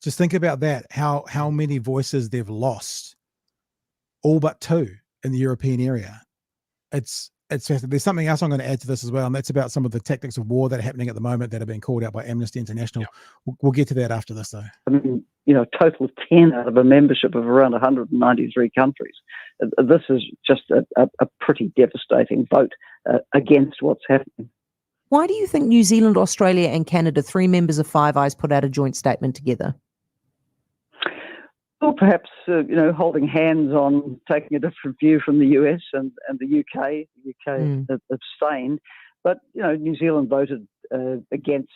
Just think about that. How many voices they've lost, all but 2 in the European area. It's there's something else I'm going to add to this as well, and that's about some of the tactics of war that are happening at the moment that are being called out by Amnesty International. Yeah. We'll get to that after this, though. I mean, you know, a total of 10 out of a membership of around 193 countries. This is just a pretty devastating vote against what's happening. Why do you think New Zealand, Australia and Canada, 3 members of Five Eyes, put out a joint statement together? Well, perhaps, holding hands on taking a different view from the US and the UK. The UK abstained. But, New Zealand voted against,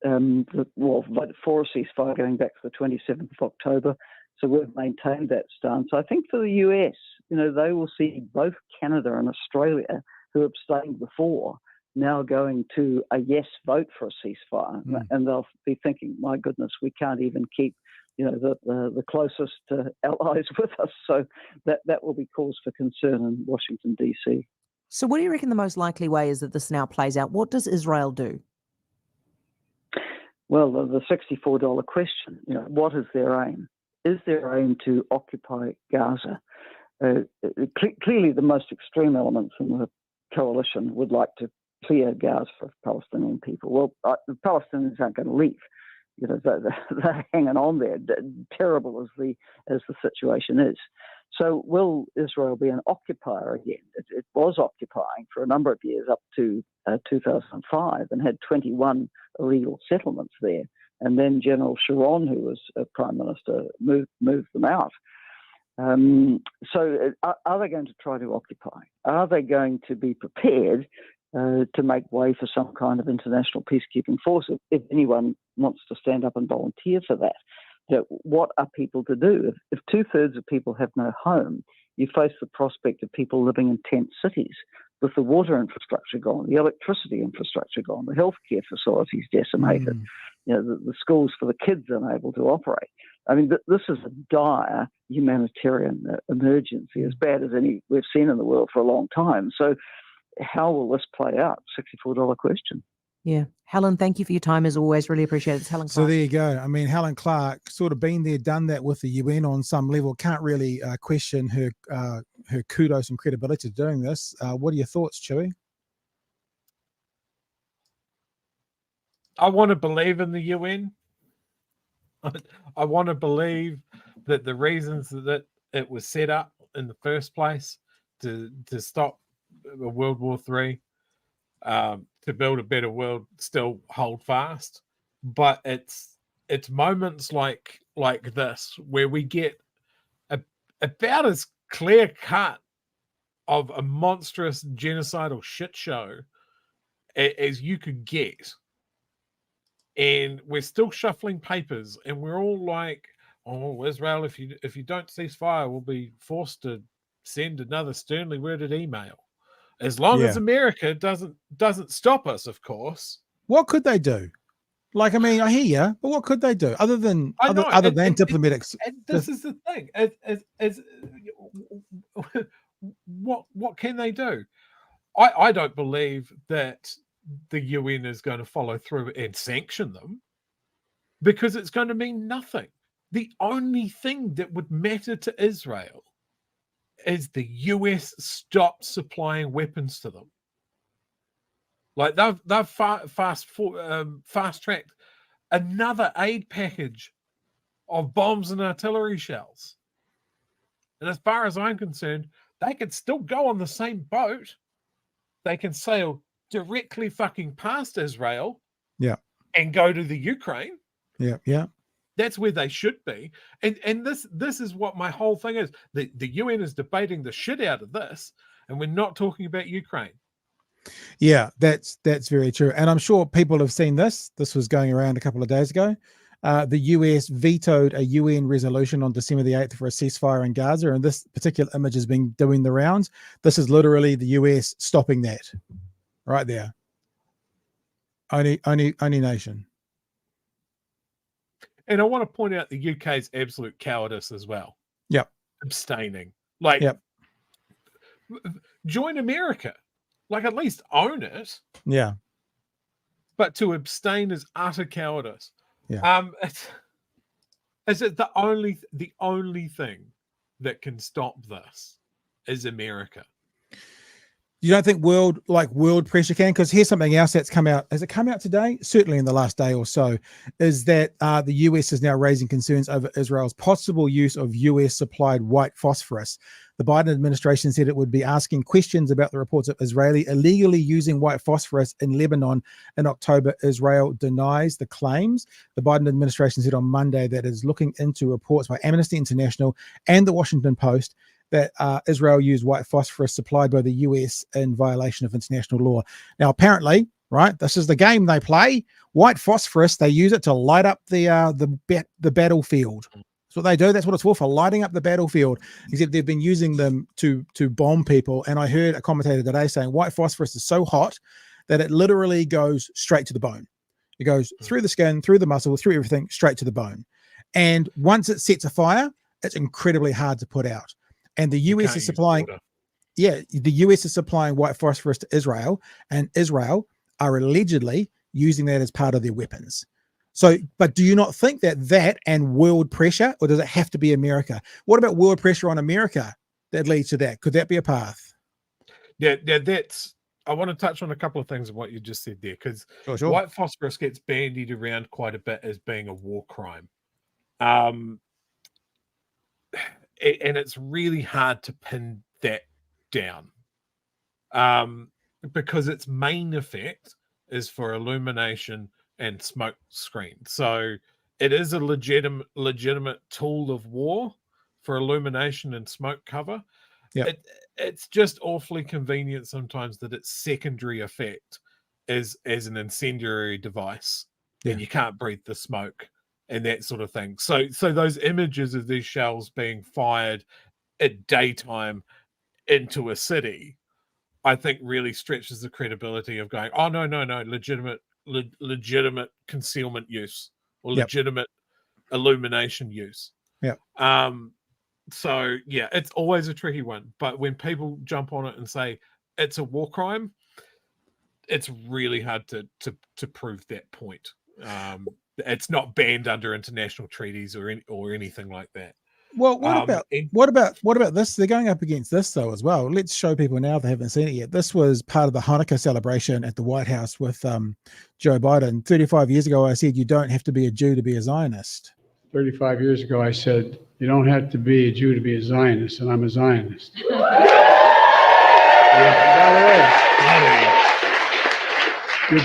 voted for a ceasefire going back to the 27th of October. So we've maintained that stance. I think for the US, they will see both Canada and Australia, who abstained before, now going to a yes vote for a ceasefire. And they'll be thinking, my goodness, we can't even keep the closest allies with us. So that will be cause for concern in Washington, D.C. So what do you reckon the most likely way is that this now plays out? What does Israel do? Well, the $64 question, what is their aim? Is their aim to occupy Gaza? Clearly, the most extreme elements in the coalition would like to clear Gaza for Palestinian people. Well, the Palestinians aren't going to leave. They're hanging on there, terrible as the situation is. So will Israel be an occupier again? It was occupying for a number of years up to 2005 and had 21 illegal settlements there. And then General Sharon, who was Prime Minister, moved them out. So are they going to try to occupy? Are they going to be prepared to make way for some kind of international peacekeeping force if anyone wants to stand up and volunteer for that? What are people to do? If 2/3 of people have no home, you face the prospect of people living in tent cities with the water infrastructure gone, the electricity infrastructure gone, the healthcare facilities decimated, the schools for the kids unable to operate. I mean, this is a dire humanitarian emergency, as bad as any we've seen in the world for a long time. So how will this play out? $64 question. Yeah. Helen, thank you for your time as always. Really appreciate it. It's Helen Clark. So there you go. I mean, Helen Clark sort of been there, done that with the UN on some level. Can't really question her kudos and credibility to doing this. What are your thoughts, Chewy? I want to believe in the UN. I want to believe that the reasons that it was set up in the first place to stop World War III, to build a better world, still hold fast. But it's moments like this where we get about as clear cut of a monstrous genocidal shit show as you could get. And we're still shuffling papers, and we're all like, "Oh, Israel, if you don't cease fire, we'll be forced to send another sternly worded email." As long as America doesn't stop us, of course. What could they do? Like, I mean, I hear you, but what could they do other than diplomatic? This is the thing. What can they do? I don't believe that the UN is going to follow through and sanction them, because it's going to mean nothing. The only thing that would matter to Israel is the US stopped supplying weapons to them. Like they've fast tracked another aid package of bombs and artillery shells. And as far as I'm concerned, they could still go on the same boat. They can sail directly fucking past Israel. Yeah. And go to the Ukraine. Yeah. Yeah. That's where they should be. And this is what my whole thing is. The UN is debating the shit out of this, and we're not talking about Ukraine. Yeah, that's very true. And I'm sure people have seen this. This was going around a couple of days ago. The US vetoed a UN resolution on December the 8th for a ceasefire in Gaza. And this particular image has been doing the rounds. This is literally the US stopping that right there. Only nation. And I want to point out the UK's absolute cowardice as well. Yep. Abstaining. Like, yep. Join America. Like, at least own it. Yeah. But to abstain is utter cowardice. Yeah. Is it the only thing that can stop this is America? You don't think world pressure can? Because here's something else that's come out. Has it come out today? Certainly in the last day or so, is that the US is now raising concerns over Israel's possible use of US supplied white phosphorus. The Biden administration said it would be asking questions about the reports of Israeli illegally using white phosphorus in Lebanon in October. Israel denies the claims. The Biden administration said on Monday that it is looking into reports by Amnesty International and the Washington Post that Israel used white phosphorus supplied by the US in violation of international law. Now, apparently, right, this is the game they play. White phosphorus, they use it to light up the battlefield. That's what they do. That's what it's for lighting up the battlefield. Except they've been using them to bomb people. And I heard a commentator today saying white phosphorus is so hot that it literally goes straight to the bone. It goes through the skin, through the muscle, through everything, straight to the bone. And once it sets a fire, it's incredibly hard to put out. And the US is supplying, the US is supplying white phosphorus to Israel, and Israel are allegedly using that as part of their weapons. So, but do you not think that and world pressure, or does it have to be America? What about world pressure on America that leads to that? Could that be a path? Yeah, I want to touch on a couple of things of what you just said there, because sure. White phosphorus gets bandied around quite a bit as being a war crime. And it's really hard to pin that down because its main effect is for illumination and smoke screen. So it is a legitimate tool of war for illumination and smoke cover. Yep. It's just awfully convenient sometimes that its secondary effect is as an incendiary device, and you can't breathe the smoke and that sort of thing. So those images of these shells being fired at daytime into a city, I think really stretches the credibility of going, oh, no, legitimate concealment use or legitimate illumination use. Yeah. So yeah, it's always a tricky one. But when people jump on it and say it's a war crime, it's really hard to prove that point. It's not banned under international treaties or anything like that. Well, what about this? They're going up against this though as well. Let's show people now if they haven't seen it yet. This was part of the Hanukkah celebration at the White House with Joe Biden. 35 years ago, I said you don't have to be a Jew to be a Zionist. 35 years ago, I said you don't have to be a Jew to be a Zionist, and I'm a Zionist. You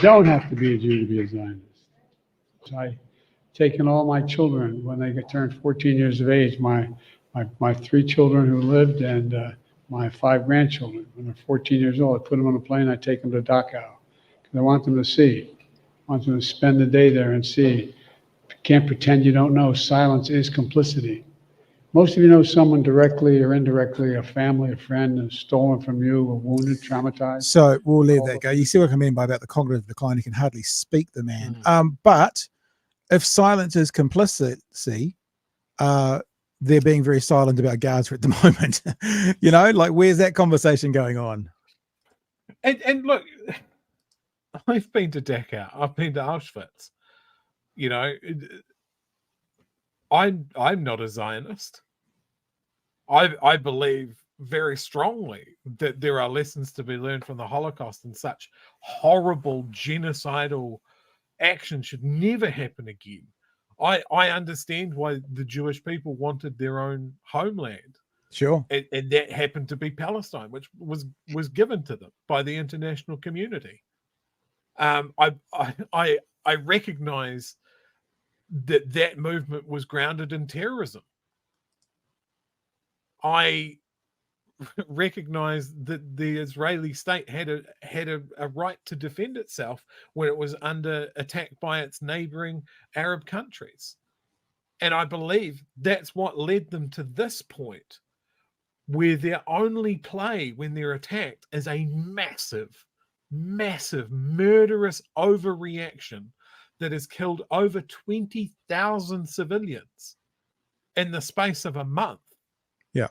don't have to be a Jew to be a Zionist. I've taken all my children when they turned 14 years of age, my 3 children who lived and my 5 grandchildren. When they're 14 years old, I put them on a plane, I take them to Dachau because I want them to see. I want them to spend the day there and see. Can't pretend you don't know. Silence is complicity. Most of you know someone directly or indirectly, a family, a friend, has stolen from you, or wounded, traumatized. So we'll leave that go. You see what I mean by about the cognitive decline. He can hardly speak, the man. But if silence is complicity, they're being very silent about Gaza at the moment. You know, like where's that conversation going on? And look, I've been to Dachau. I've been to Auschwitz. You know, I'm not a Zionist. I believe very strongly that there are lessons to be learned from the Holocaust, and such horrible genocidal action should never happen again. I understand why the Jewish people wanted their own homeland. Sure. And that happened to be Palestine, which was given to them by the international community. I recognize that movement was grounded in terrorism. I recognize that the Israeli state had a right to defend itself when it was under attack by its neighboring Arab countries. And I believe that's what led them to this point, where their only play when they're attacked is a massive, murderous overreaction that has killed over 20,000 civilians in the space of a month. Yeah.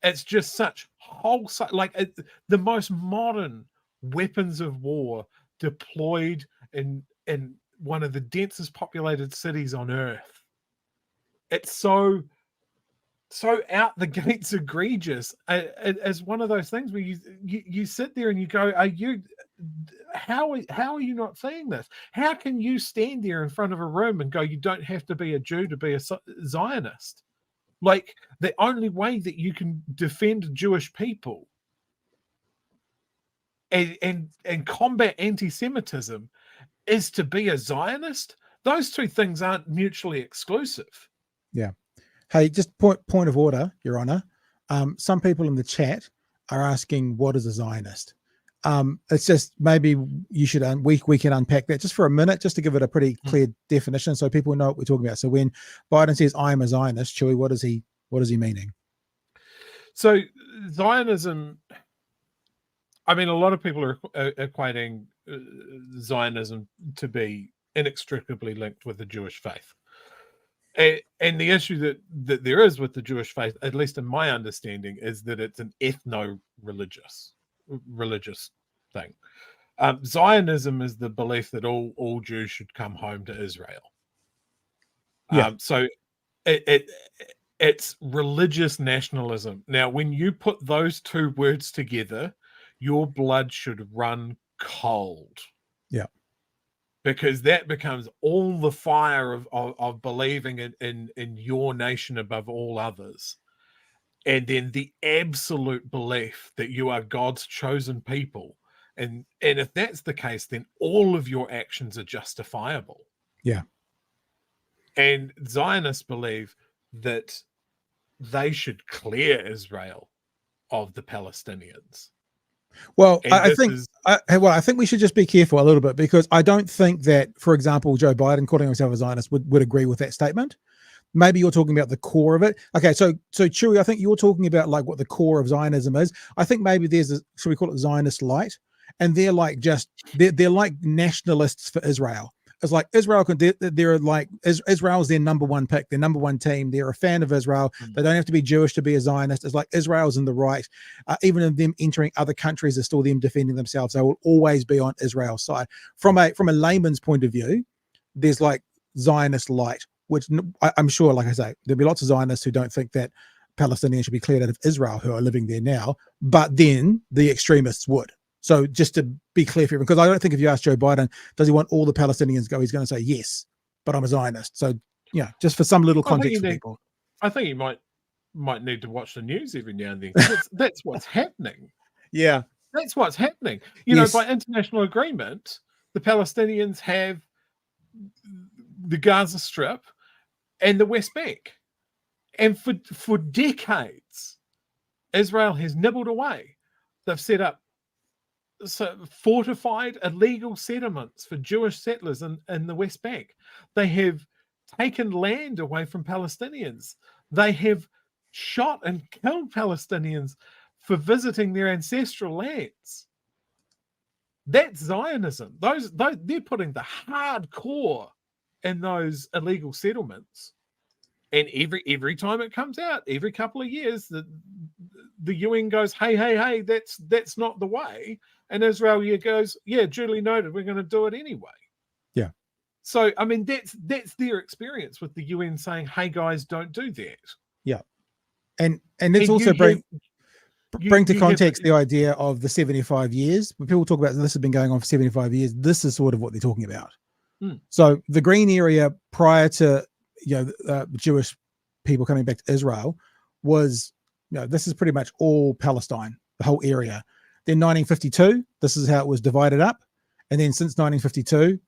It's just such wholesale, like the most modern weapons of war deployed in one of the densest populated cities on earth. It's so out the gates egregious. As one of those things where you sit there and you go, how are you not seeing this? How can you stand there in front of a room and go, you don't have to be a Jew to be a Zionist? Like, the only way that you can defend Jewish people and combat anti-Semitism is to be a Zionist. Those two things aren't mutually exclusive. Yeah. Hey, just point of order, Your Honor. Some people in the chat are asking, what is a Zionist? It's just, maybe you should we can unpack that just for a minute, just to give it a pretty clear definition, so people know what we're talking about. So when Biden says I am a Zionist, Chewy, what is he meaning? So Zionism, I mean, a lot of people are equating Zionism to be inextricably linked with the Jewish faith. And the issue that there is with the Jewish faith, at least in my understanding, is that it's an ethno-religious thing. Zionism is the belief that all Jews should come home to Israel. Yeah. So it's religious nationalism. Now, when you put those two words together, your blood should run cold. Yeah. Because that becomes all the fire of believing in your nation above all others. And then the absolute belief that you are God's chosen people. And if that's the case, then all of your actions are justifiable. Yeah. And Zionists believe that they should clear Israel of the Palestinians. Well, I think we should just be careful a little bit, because I don't think that, for example, Joe Biden calling himself a Zionist would agree with that statement. Maybe you're talking about the core of it. Okay, so Chewy, I think you're talking about like what the core of Zionism is. I think maybe there's should we call it Zionist light? And they're like they're like nationalists for Israel. It's like Israel they're like Israel's their number one pick, their number one team. They're a fan of Israel. They don't have to be Jewish to be a Zionist. It's like Israel's in the right. Even in them entering other countries, it's still them defending themselves. They will always be on Israel's side. From a layman's point of view, there's like Zionist light, which I'm sure, like I say, there'll be lots of Zionists who don't think that Palestinians should be cleared out of Israel who are living there now, but then the extremists would. So just to be clear for everyone, because I don't think if you ask Joe Biden, does he want all the Palestinians to go, he's going to say yes, but I'm a Zionist. So, yeah, just for some little context for people. I think he might need to watch the news every now and then. That's what's happening. Yeah. That's what's happening. You know, by international agreement, the Palestinians have the Gaza Strip and the West Bank. And for decades, Israel has nibbled away. They've set up fortified illegal settlements for Jewish settlers in the West Bank. They have taken land away from Palestinians. They have shot and killed Palestinians for visiting their ancestral lands. That's Zionism. Those they're putting the hardcore in those illegal settlements. And every time it comes out, every couple of years, the UN goes, hey, that's not the way. And Israel goes, yeah, duly noted, we're going to do it anyway. Yeah. So, I mean, that's their experience with the UN saying, hey, guys, don't do that. Yeah. And it's also bring to context the idea of the 75 years. When people talk about this has been going on for 75 years, this is sort of what they're talking about. So the green area prior to Jewish people coming back to Israel was, this is pretty much all Palestine, the whole area. Then 1952, this is how it was divided up. And then since 1952,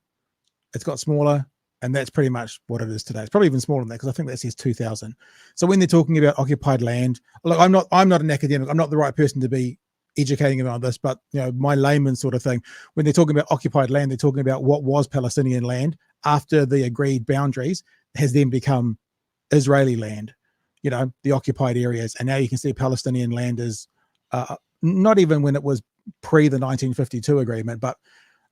it's got smaller, and that's pretty much what it is today. It's probably even smaller than that, because I think that says 2000. So when they're talking about occupied land, look, I'm not an academic. I'm not the right person to be educating about this, but my layman sort of thing. When they're talking about occupied land, they're talking about what was Palestinian land after the agreed boundaries has then become Israeli land. The occupied areas, and now you can see Palestinian land is not even when it was pre the 1952 agreement, but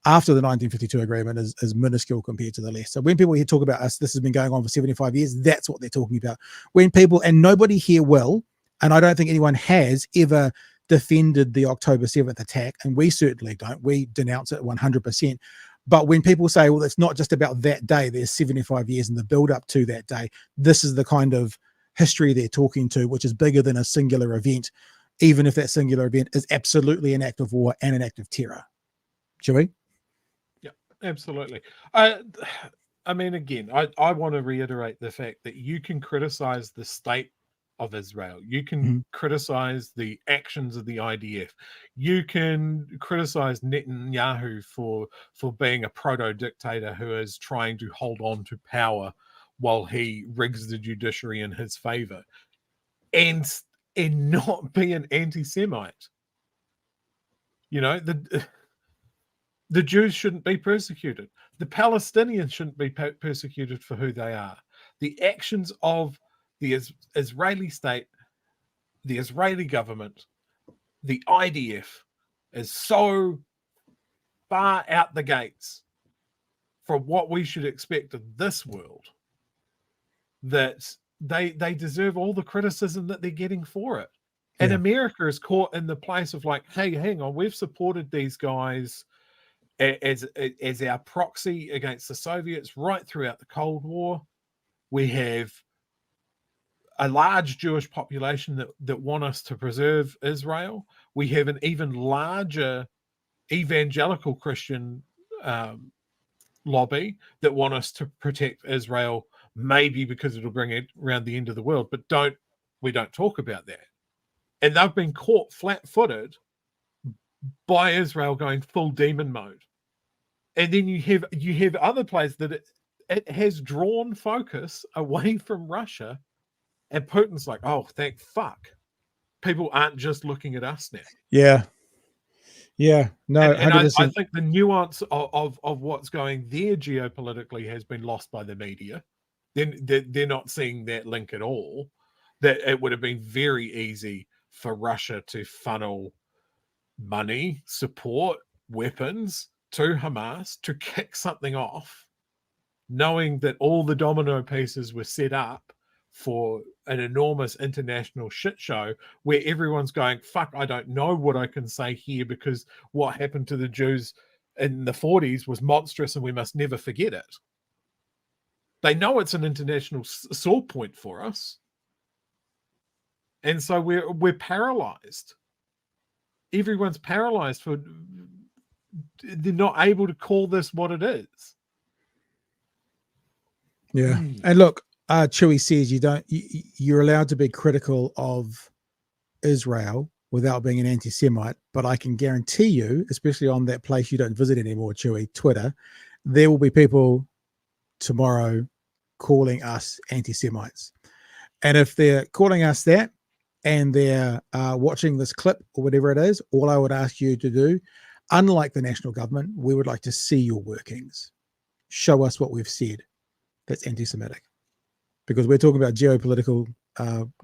after the 1952 agreement is minuscule compared to the list. So when people here talk about us, this has been going on for 75 years, that's what they're talking about. When people, and nobody here will, and I don't think anyone has ever defended the October 7th attack, and we certainly don't, we denounce it 100%. But when people say, well, it's not just about that day, there's 75 years in the build up to that day, this is the kind of history they're talking to, which is bigger than a singular event, even if that singular event is absolutely an act of war and an act of terror. Shall we? Yeah, absolutely. I mean, again, I want to reiterate the fact that you can criticize the state of Israel. You can criticize the actions of the IDF. You can criticize Netanyahu for being a proto-dictator who is trying to hold on to power while he rigs the judiciary in his favor, and not be an anti-Semite. The Jews shouldn't be persecuted. The Palestinians shouldn't be persecuted for who they are. The actions of the Israeli state, the Israeli government, the IDF is so far out the gates from what we should expect of this world that they deserve all the criticism that they're getting for it. And America is caught in the place of like, hey, hang on, we've supported these guys as our proxy against the Soviets right throughout the Cold War. We have a large Jewish population that want us to preserve Israel. We have an even larger evangelical Christian lobby that want us to protect Israel, maybe because it'll bring it around the end of the world, but we don't talk about that. And they've been caught flat-footed by Israel going full demon mode. And then you have other places that it has drawn focus away from Russia, and Putin's like, oh, thank fuck. People aren't just looking at us now. Yeah. No, and I think the nuance of what's going there geopolitically has been lost by the media. They're not seeing that link at all. That it would have been very easy for Russia to funnel money, support, weapons to Hamas to kick something off, knowing that all the domino pieces were set up for an enormous international shit show where everyone's going, fuck, I don't know what I can say here because what happened to the Jews in the 40s was monstrous and we must never forget it. They know it's an international sore point for us. And so we're paralyzed. Everyone's paralyzed for they're not able to call this what it is. Yeah. And look, Chewy says you're allowed to be critical of Israel without being an anti-Semite, but I can guarantee you, especially on that place you don't visit anymore, Chewy, Twitter, there will be people tomorrow calling us anti-Semites. And if they're calling us that and they're watching this clip or whatever it is, all I would ask you to do, unlike the national government, we would like to see your workings. Show us what we've said that's anti-Semitic. Because we're talking about geopolitical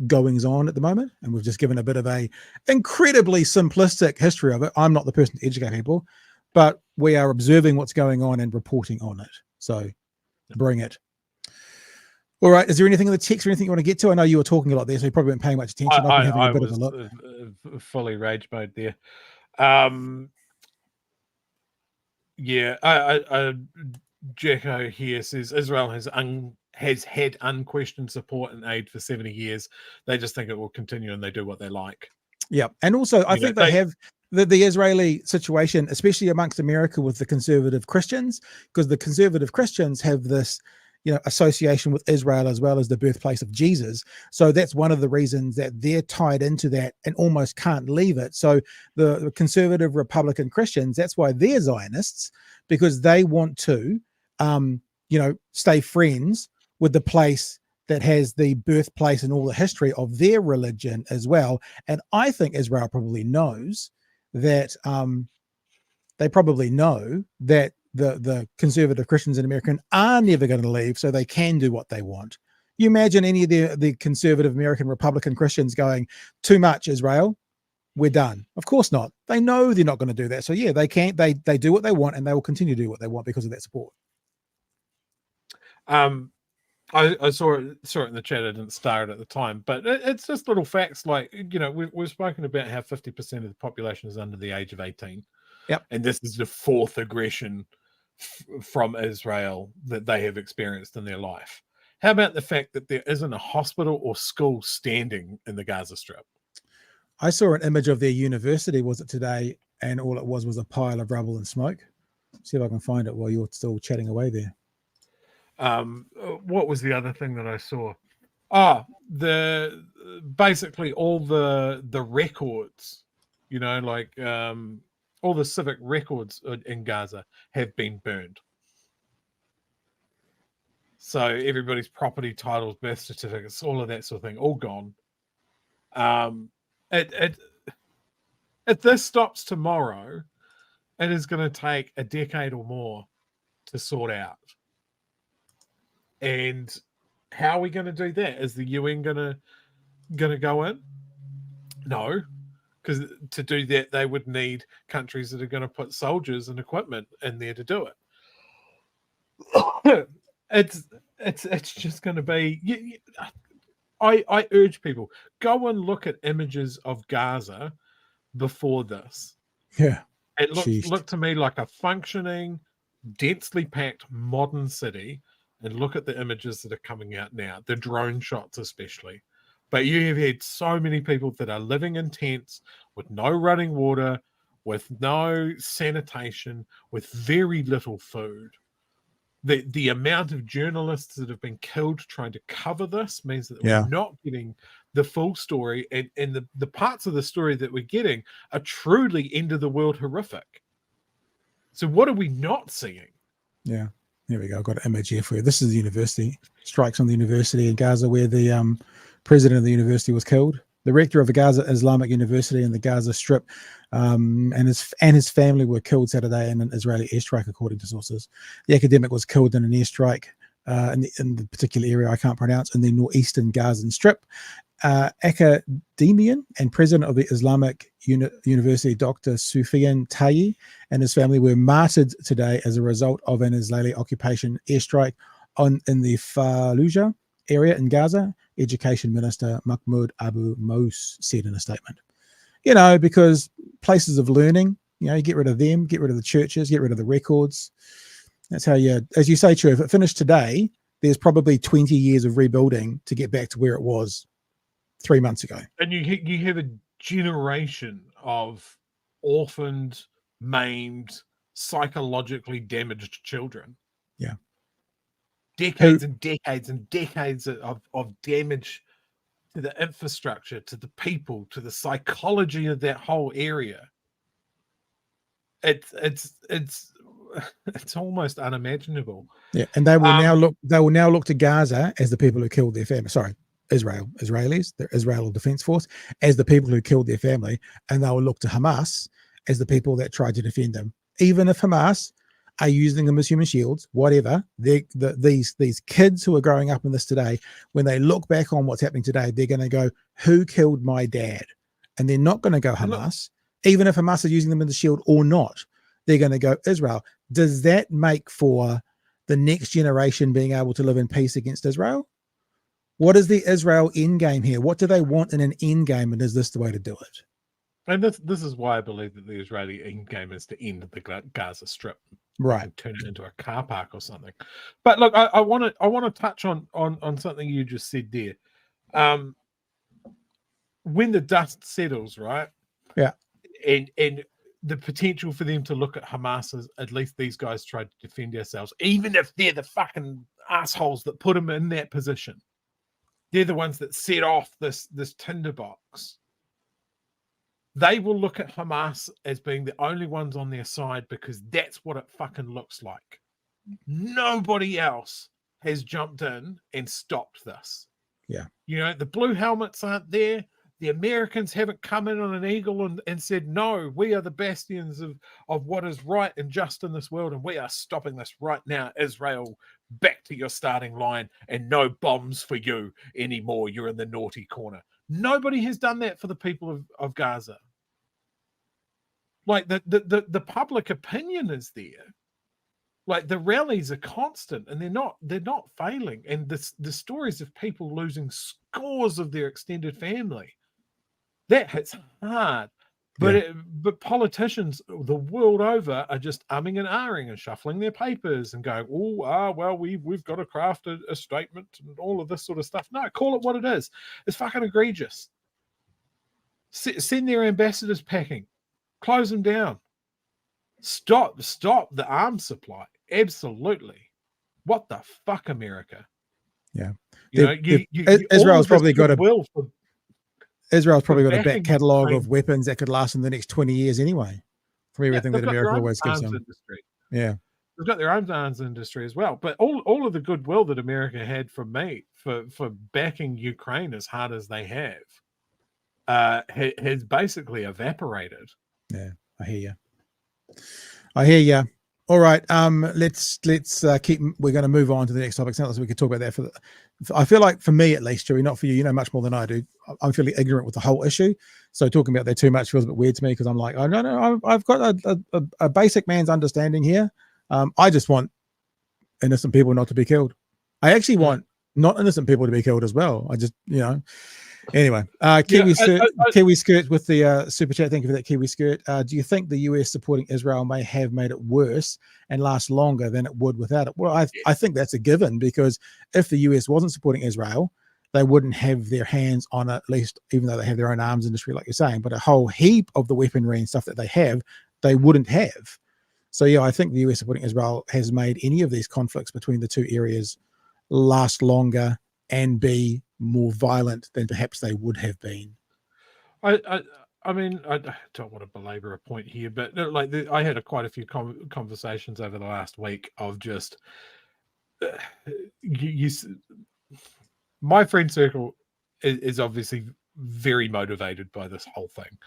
goings on at the moment, and we've just given a bit of a incredibly simplistic history of it. I'm not the person to educate people, but we are observing what's going on and reporting on it. So bring it. All right. Is there anything in the text or anything you want to get to? I know you were talking a lot there, so you probably weren't paying much attention. I've been having a bit of a look. Fully rage mode there. Jacko here says Israel has had unquestioned support and aid for 70 years. They just think it will continue and they do what they like. Yeah, and also I think they have the Israeli situation, especially amongst America, with the conservative Christians, because the conservative Christians have this, association with Israel as well as the birthplace of Jesus. So that's one of the reasons that they're tied into that and almost can't leave it. So the conservative Republican Christians, that's why they're Zionists, because they want to, stay friends with the place that has the birthplace and all the history of their religion as well. And I think Israel probably knows that they probably know that the conservative Christians in America are never going to leave, so they can do what they want. You imagine any of the conservative American Republican Christians going, too much Israel, we're done. Of course not. They know they're not going to do that. So yeah, they can't. They do what they want, and they will continue to do what they want because of that support. I saw it in the chat. I didn't start it at the time, but it's just little facts like, we've spoken about how 50% of the population is under the age of 18. Yep. And this is the fourth aggression from Israel that they have experienced in their life. How about the fact that there isn't a hospital or school standing in the Gaza Strip? I saw an image of their university, was it today? And all it was a pile of rubble and smoke. See if I can find it while you're still chatting away there. What was the other thing that I saw? Basically all the records, all the civic records in Gaza have been burned. So everybody's property titles, birth certificates, all of that sort of thing, all gone. If this stops tomorrow, it is going to take a decade or more to sort out. And how are we going to do that? Is the UN going to go in? No, because to do that, they would need countries that are going to put soldiers and equipment in there to do it. It's just going to be. I urge people, go and look at images of Gaza before this. Yeah, it looked to me like a functioning, densely packed modern city. And look at the images that are coming out now, the drone shots especially. But you have had so many people that are living in tents with no running water, with no sanitation, with very little food. The amount of journalists that have been killed trying to cover this means that we're not getting the full story. And the parts of the story that we're getting are truly end of the world horrific. So what are we not seeing? Yeah. There we go. I've got an image here for you. This is the university. Strikes on the university in Gaza where the president of the university was killed. The rector of the Gaza Islamic University in the Gaza Strip and his family were killed Saturday in an Israeli airstrike, according to sources. The academic was killed in an airstrike in the particular area I can't pronounce, in the northeastern Gazan Strip. Academician and president of the Islamic University, Dr. Sufian Tayi, and his family were martyred today as a result of an Israeli occupation airstrike in the Fallujah area in Gaza. Education Minister Mahmoud Abu Mous said in a statement. Because places of learning, you get rid of them, get rid of the churches, get rid of the records. That's how as you say, True, if it finished today, there's probably 20 years of rebuilding to get back to where it was 3 months ago. And you have a generation of orphaned, maimed, psychologically damaged children. Yeah. Decades and decades and decades of damage to the infrastructure, to the people, to the psychology of that whole area. It's almost unimaginable. Yeah, and they will now look to Gaza as the people who killed their family. Sorry, Israelis, the Israel Defense Force, as the people who killed their family, and they will look to Hamas as the people that tried to defend them. Even if Hamas are using them as human shields, whatever, these kids who are growing up in this today, when they look back on what's happening today, they're going to go, who killed my dad? And they're not going to go Hamas, even if Hamas are using them as a shield or not. They're going to go Israel. Does that make for the next generation being able to live in peace against Israel? What is the Israel end game here? What do they want in an end game, and is this the way to do it? And this is why I believe that the Israeli end game is to end the Gaza Strip, right? And turn it into a car park or something. But look, I want to touch on something you just said there. when the dust settles, right? Yeah. And the potential for them to look at Hamas as at least these guys tried to defend ourselves, even if they're the fucking assholes that put them in that position. They're the ones that set off this tinderbox. They will look at Hamas as being the only ones on their side because that's what it fucking looks like. Nobody else has jumped in and stopped this. Yeah. You know, the blue helmets aren't there. The Americans haven't come in on an eagle and said, no, we are the bastions of what is right and just in this world, and we are stopping this right now. Israel, back to your starting line, and no bombs for you anymore. You're in the naughty corner. Nobody has done that for the people of Gaza. Like the public opinion is there. Like the rallies are constant, and they're not failing. And the stories of people losing scores of their extended family, that hits hard. But but politicians the world over are just umming and ahhing and shuffling their papers and going, well, we've got to craft a statement and all of this sort of stuff. No, call it what it is. It's fucking egregious. Send their ambassadors packing. Close them down. Stop the arms supply. Absolutely. What the fuck, America? Yeah. Israel's probably got a back catalogue of weapons that could last in the next 20 years anyway, from everything that America always gives them. Yeah. They've got their own arms industry as well. But all of the goodwill that America had from me for backing Ukraine as hard as they have has basically evaporated. Yeah, I hear you. All right, let's keep. We're going to move on to the next topic. So we could talk about that I feel like for me at least, Joey, not for you. You know much more than I do. I'm fairly ignorant with the whole issue, so talking about that too much feels a bit weird to me because I'm like, oh no, I've got a basic man's understanding here. I just want innocent people not to be killed. I actually want not innocent people to be killed as well. I just, Anyway, Kiwi Skirt with the super chat. Thank you for that, Kiwi Skirt. Do you think the US supporting Israel may have made it worse and last longer than it would without it? Well, I think that's a given, because if the US wasn't supporting Israel, they wouldn't have their hands on it, at least, even though they have their own arms industry, like you're saying. But a whole heap of the weaponry and stuff that they have, they wouldn't have. So, yeah, I think the US supporting Israel has made any of these conflicts between the two areas last longer and be more violent than perhaps they would have been. I mean, I don't want to belabor a point here, but I had quite a few conversations over the last week of just my friend circle is obviously very motivated by this whole thing.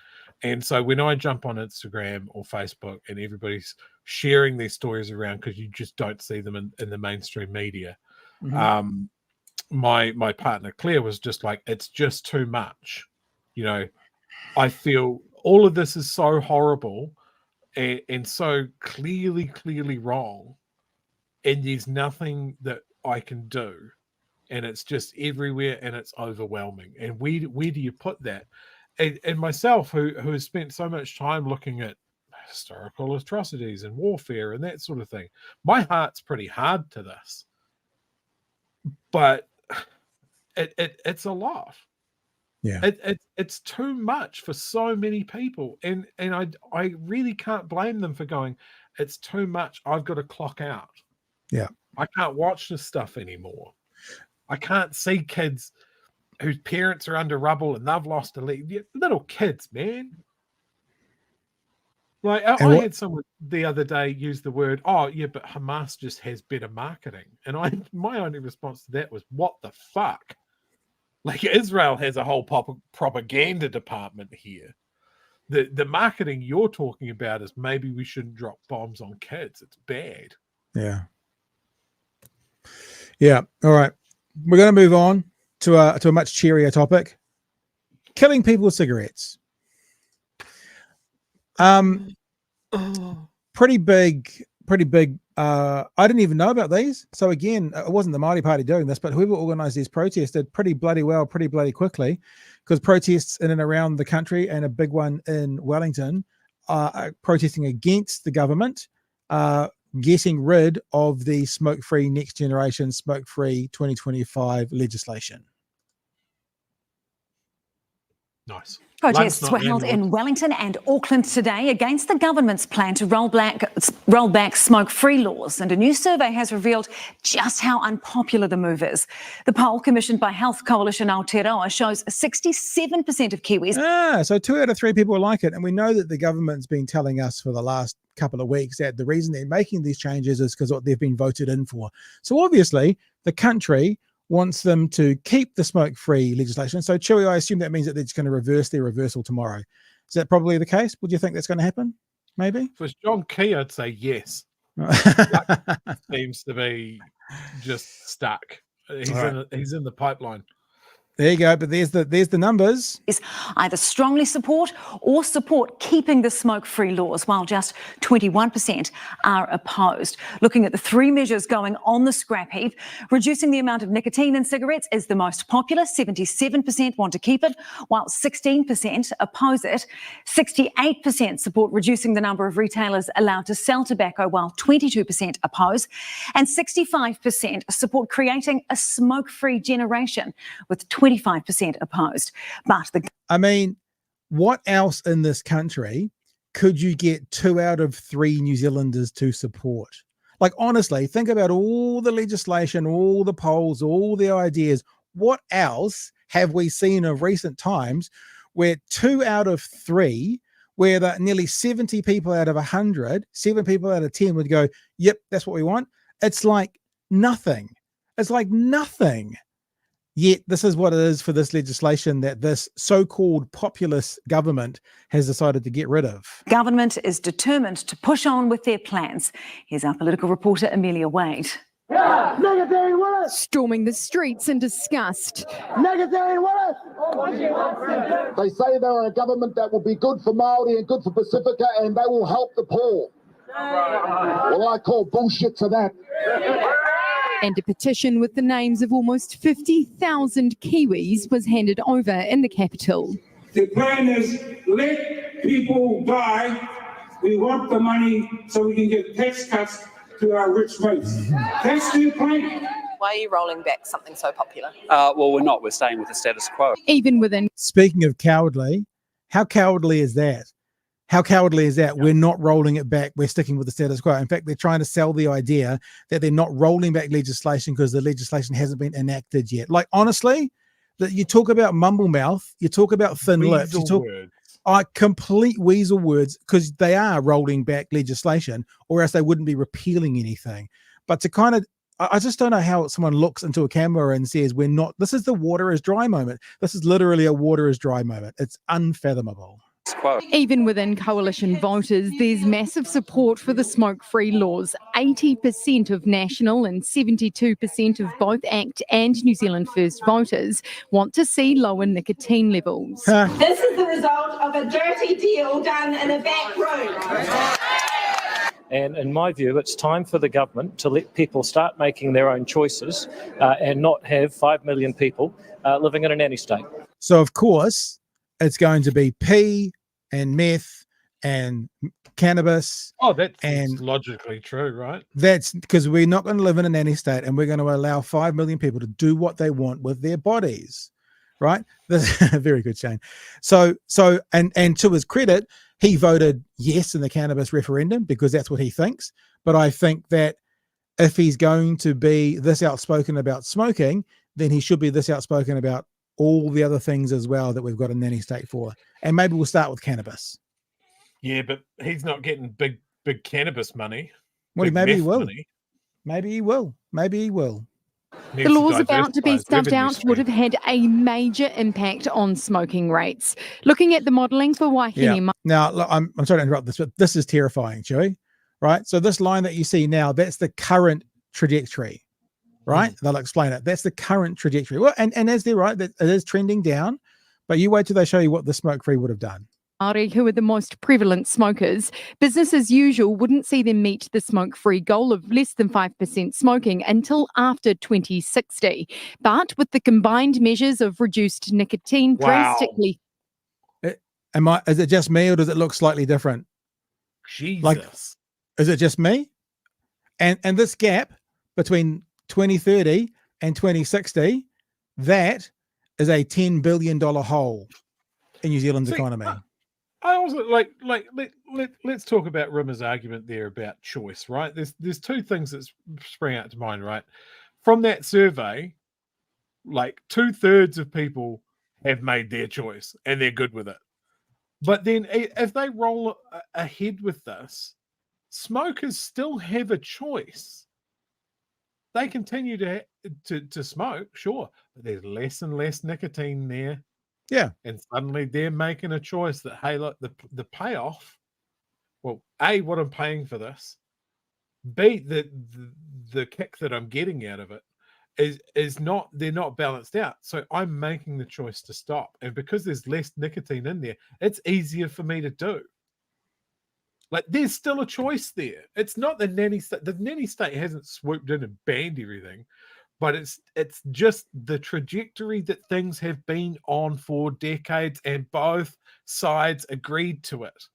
And so when I jump on Instagram or Facebook and everybody's sharing these stories around, because you just don't see them in the mainstream media, my partner Claire was just like, it's just too much. I feel all of this is so horrible and so clearly wrong, and there's nothing that I can do, and it's just everywhere and it's overwhelming. And where do you put that? And myself, who has spent so much time looking at historical atrocities and warfare and that sort of thing, my heart's pretty hard to this. But it's a lot. Yeah, it's too much for so many people, and I really can't blame them for going, it's too much. I've got to clock out. Yeah, I can't watch this stuff anymore. I can't see kids whose parents are under rubble and they've lost a leg. Little kids, man. Like I had someone the other day use the word, "Oh yeah, but Hamas just has better marketing," and my only response to that was, "What the fuck?" Like, Israel has a whole propaganda department here. The marketing you're talking about is maybe we shouldn't drop bombs on kids. It's bad. Yeah. Yeah. All right. We're going to move on to a much cheerier topic: killing people with cigarettes. Pretty big. I didn't even know about these. So again, it wasn't the Māori Party doing this, but whoever organized these protests did pretty bloody well, pretty bloody quickly, because protests in and around the country, and a big one in Wellington, are protesting against the government getting rid of the smoke-free next generation, smoke-free 2025 legislation. Nice. Protests were held in Wellington and Auckland today against the government's plan to roll back smoke-free laws. And a new survey has revealed just how unpopular the move is. The poll commissioned by Health Coalition Aotearoa shows 67% of Kiwis. So 2 out of 3 people like it. And we know that the government's been telling us for the last couple of weeks that the reason they're making these changes is because what they've been voted in for. So obviously the country wants them to keep the smoke-free legislation. So, Chewy, I assume that means that they're just going to reverse their reversal tomorrow. Is that probably the case? Would you think that's going to happen? Maybe? For John Key, I'd say yes. Seems to be just stuck. He's in the pipeline. There you go, but there's the numbers. Is either strongly support or support keeping the smoke-free laws, while just 21% are opposed. Looking at the 3 measures going on the scrap heap, reducing the amount of nicotine in cigarettes is the most popular. 77% want to keep it, while 16% oppose it. 68% support reducing the number of retailers allowed to sell tobacco, while 22% oppose. And 65% support creating a smoke-free generation, with 25% opposed. But I mean, what else in this country could you get 2 out of 3 New Zealanders to support? Like, honestly, think about all the legislation, all the polls, all the ideas. What else have we seen of recent times where 2 out of 3, where the nearly 70 people out of 100, 7 people out of 10 would go, yep, that's what we want? It's like nothing. It's like nothing. Yet this is what it is for this legislation that this so-called populist government has decided to get rid of. Government is determined to push on with their plans. Here's our political reporter, Amelia Wade. Storming the streets in disgust. They say they're a government that will be good for Māori and good for Pacifica and they will help the poor. Well, I call bullshit to that. And a petition with the names of almost 50,000 Kiwis was handed over in the capital. The plan is let people die. We want the money so we can get tax cuts to our rich mates. That's the plan. Why are you rolling back something so popular? Well, we're not. We're staying with the status quo. Even within... Speaking of cowardly, how cowardly is that? How cowardly is that? We're not rolling it back. We're sticking with the status quo. In fact, they're trying to sell the idea that they're not rolling back legislation because the legislation hasn't been enacted yet. Like, honestly, that you talk about mumble mouth, you talk about thin lips, you talk complete weasel words, because they are rolling back legislation, or else they wouldn't be repealing anything. But to kind of, I just don't know how someone looks into a camera and says, we're not, this is the water is dry moment. This is literally a water is dry moment. It's unfathomable. Even within coalition voters, there's massive support for the smoke-free laws. 80% of National and 72% of both ACT and New Zealand First voters want to see lower nicotine levels. This is the result of a dirty deal done in a back room. And in my view, it's time for the government to let people start making their own choices and not have 5 million people living in a nanny state. So, of course, it's going to be pee and meth and cannabis. Oh, that's logically true, right? That's because we're not going to live in a nanny state and we're going to allow 5 million people to do what they want with their bodies, right? That's very good, Shane. So, and to his credit, he voted yes in the cannabis referendum because that's what he thinks. But I think that if he's going to be this outspoken about smoking, then he should be this outspoken about all the other things as well that we've got a nanny state for. And maybe we'll start with cannabis. Yeah, but he's not getting big cannabis money. Well, maybe he will. Maybe he will. Maybe he will. The laws about to be stubbed out would have had a major impact on smoking rates. Looking at the modelling for Wahine... Yeah. Now, look, I'm sorry to interrupt this, but this is terrifying, Chewy, right? So this line that you see now, that's the current trajectory. Right? They'll explain it. That's the current trajectory. Well, and as they're right, that it is trending down, but you wait till they show you what the smoke-free would have done. Māori, who are the most prevalent smokers, business as usual wouldn't see them meet the smoke-free goal of less than 5% smoking until after 2060. But with the combined measures of reduced nicotine drastically... Is it just me or does it look slightly different? Jesus. Like, is it just me? And this gap between 2030 and 2060, that is a $10 billion hole. in New Zealand's economy. I also let's talk about Rimmer's argument there about choice, right? There's two things that spring out to mind, right? From that survey, like 2/3 of people have made their choice and they're good with it. But then if they roll ahead with this, smokers still have a choice. They continue to smoke, sure, but there's less and less nicotine there. Yeah. And suddenly they're making a choice that, hey, look, the payoff, well, A, what I'm paying for this, B, the kick that I'm getting out of it is not, they're not balanced out. So I'm making the choice to stop. And because there's less nicotine in there, it's easier for me to do. Like, there's still a choice there. It's not the nanny state. The nanny state hasn't swooped in and banned everything. But it's just the trajectory that things have been on for decades, and both sides agreed to it.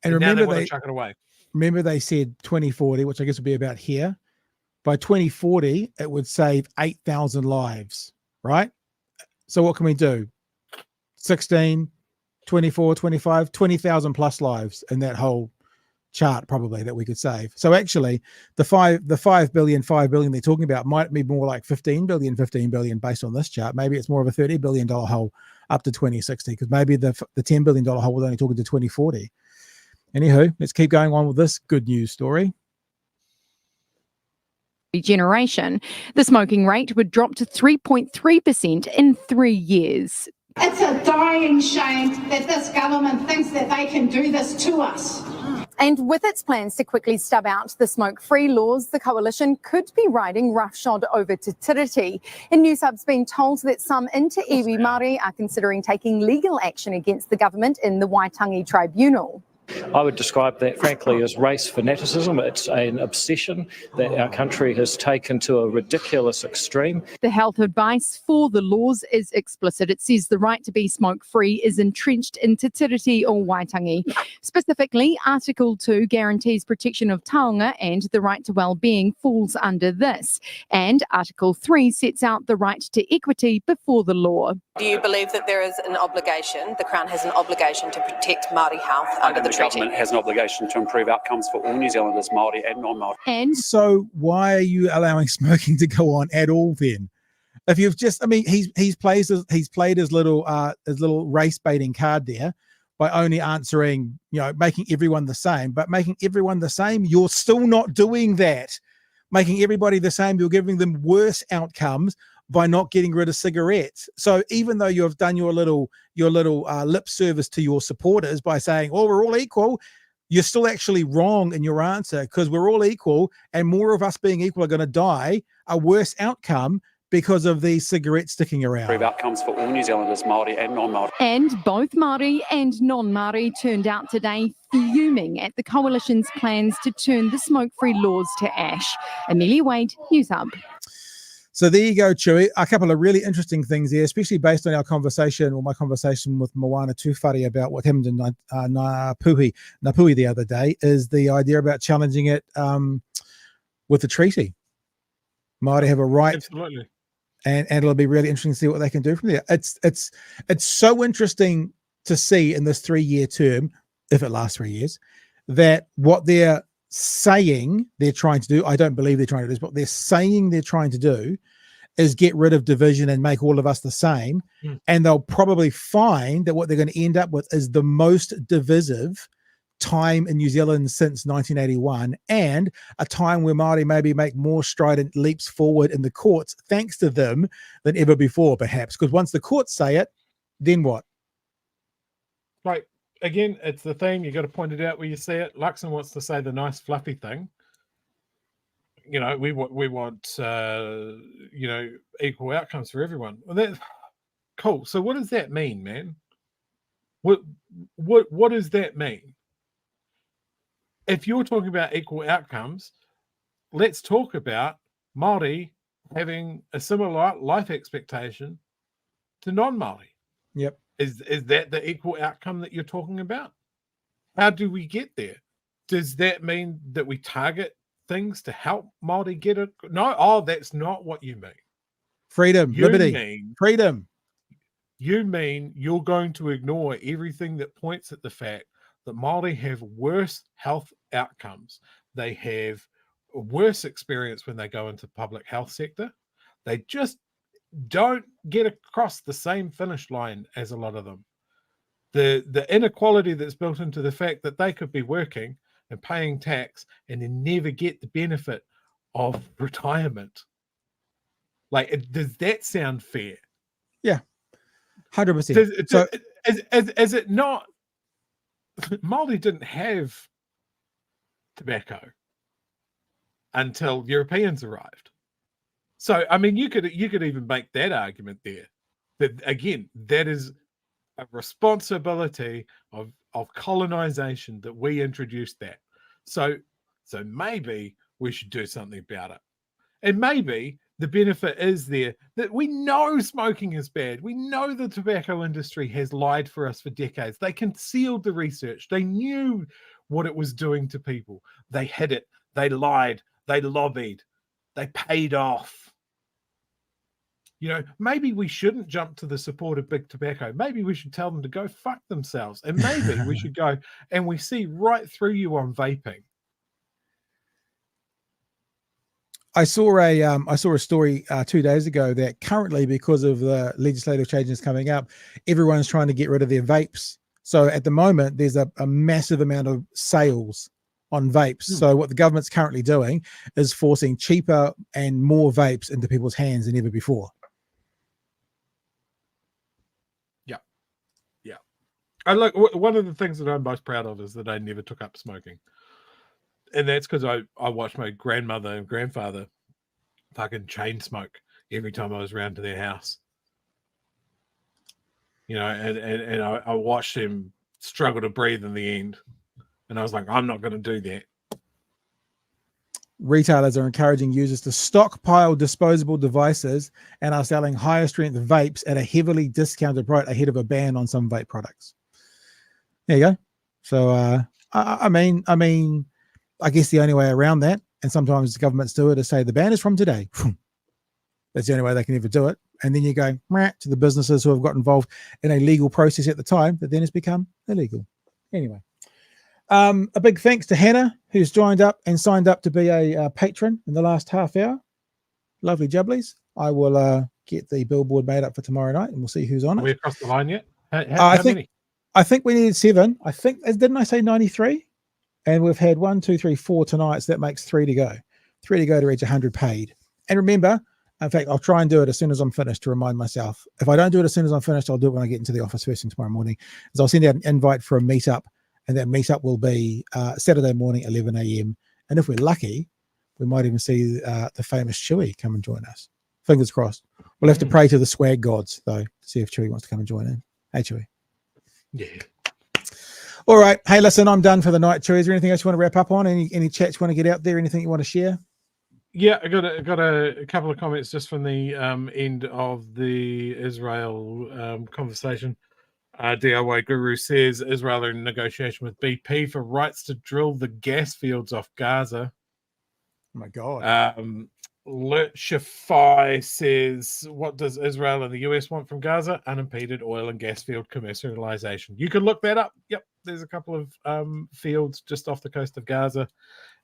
And now remember, they want to chuck it away. Remember, they said 2040, which I guess would be about here. By 2040, it would save 8,000 lives, right? So what can we do? 16, 24, 25, 20,000 plus lives in that whole chart probably that we could save. So actually the 5 billion they're talking about might be more like 15 billion based on this chart. Maybe it's more of a $30 billion hole up to 2060, because maybe the $10 billion hole was only talking to 2040. Anywho, let's keep going on with this good news story. Generation, the smoking rate would drop to 3.3% in 3 years. It's a dying shame that this government thinks that they can do this to us. And with its plans to quickly stub out the smoke-free laws, the coalition could be riding roughshod over to Tiriti. In News Hub's been told that some inter-iwi Māori are considering taking legal action against the government in the Waitangi Tribunal. I would describe that, frankly, as race fanaticism. It's an obsession that our country has taken to a ridiculous extreme. The health advice for the laws is explicit. It says the right to be smoke-free is entrenched in Te Tiriti or Waitangi. Specifically, Article 2 guarantees protection of taonga, and the right to well-being falls under this. And Article 3 sets out the right to equity before the law. Do you believe that there is an obligation, the Crown has an obligation to protect Māori health under the treaty? The government has an obligation to improve outcomes for all New Zealanders, Māori and non-Māori. And so why are you allowing smoking to go on at all then? If you've just, I mean, he's played his little race baiting card there by only answering, making everyone the same, but making everyone the same, you're still not doing that. Making everybody the same, you're giving them worse outcomes by not getting rid of cigarettes. So even though you have done your little lip service to your supporters by saying, oh, we're all equal, you're still actually wrong in your answer, because we're all equal, and more of us being equal are going to die a worse outcome because of these cigarettes sticking around. Improve outcomes for all New Zealanders, Māori and non-Māori. And both Māori and non-Māori turned out today fuming at the coalition's plans to turn the smoke-free laws to ash. Amelia Wade, News Hub. So there you go, Chewy. A couple of really interesting things there, especially based on our conversation, or my conversation with Moana Tūwhare about what happened in Ngāpuhi the other day, is the idea about challenging it with the treaty. Māori have a right. Absolutely. And it'll be really interesting to see what they can do from there. It's so interesting to see in this 3-year term, if it lasts 3 years, that what they're saying they're trying to do, I don't believe they're trying to do this, but they're saying they're trying to do is get rid of division and make all of us the same. And they'll probably find that what they're going to end up with is the most divisive time in New Zealand since 1981, and a time where Māori maybe make more strident leaps forward in the courts thanks to them than ever before, perhaps, because once the courts say it, then what? Right. Again, it's the thing, you got to point it out where you see it. Luxon wants to say the nice fluffy thing. We want equal outcomes for everyone. Well, that's cool. So what does that mean, man? What does that mean? If you're talking about equal outcomes, let's talk about Māori having a similar life expectation to non-Māori. Yep. Is that the equal outcome that you're talking about? How do we get there? Does that mean that we target things to help Māori get it? No, that's not what you mean. Freedom, You liberty, mean freedom. you mean you're going to ignore everything that points at the fact that Māori have worse health outcomes. They have a worse experience when they go into the public health sector. They just don't get across the same finish line as a lot of them. The inequality that's built into the fact that they could be working and paying tax and then never get the benefit of retirement. Like, does that sound fair? Yeah, 100%. So, is it not? Māori didn't have tobacco until Europeans arrived. So, I mean, you could even make that argument there. That again, that is a responsibility of colonization that we introduced that. So maybe we should do something about it. And maybe the benefit is there that we know smoking is bad. We know the tobacco industry has lied for us for decades. They concealed the research. They knew what it was doing to people. They hid it. They lied. They lobbied. They paid off. You know, maybe we shouldn't jump to the support of big tobacco. Maybe we should tell them to go fuck themselves. And maybe we should go, and we see right through you on vaping. I saw a story 2 days ago that currently, because of the legislative changes coming up, everyone's trying to get rid of their vapes. So at the moment, there's a massive amount of sales on vapes. So what the government's currently doing is forcing cheaper and more vapes into people's hands than ever before. I like one of the things that I'm most proud of is that I never took up smoking, and that's because I watched my grandmother and grandfather fucking chain smoke every time I was around to their house. You know, and I watched him struggle to breathe in the end, and I was like, I'm not going to do that. Retailers are encouraging users to stockpile disposable devices and are selling higher strength vapes at a heavily discounted price ahead of a ban on some vape products. There you go. So, I mean, I guess the only way around that, and sometimes governments do it, is say the ban is from today. That's the only way they can ever do it. And then you go to the businesses who have got involved in a legal process at the time that then has become illegal. Anyway, a big thanks to Hannah, who's joined up and signed up to be a patron in the last half hour. Lovely jubblies. I will get the billboard made up for tomorrow night, and we'll see who's on it. Are we across the line yet? How many? I think we needed 7. I think, didn't I say 93? And we've had 1, 2, 3, 4 tonight. So that makes 3 to go. 3 to go to reach 100 paid. And remember, in fact, I'll try and do it as soon as I'm finished to remind myself. If I don't do it as soon as I'm finished, I'll do it when I get into the office first thing tomorrow morning. So I'll send out an invite for a meetup, and that meetup will be Saturday morning, 11 a.m. And if we're lucky, we might even see the famous Chewy come and join us. Fingers crossed. We'll have to pray to the swag gods, though, to see if Chewy wants to come and join in. Hey, Chewy. Yeah. All right. Hey, listen, I'm done for the night, Chewy. Is there anything else you want to wrap up on? Any chats you want to get out there? Anything you want to share? Yeah, I got a couple of comments just from the end of the Israel conversation. DIY Guru says Israel are in negotiation with BP for rights to drill the gas fields off Gaza. Oh my God. Shafai says, what does Israel and the US want from Gaza? Unimpeded oil and gas field commercialization. You can look that up. Yep, there's a couple of fields just off the coast of Gaza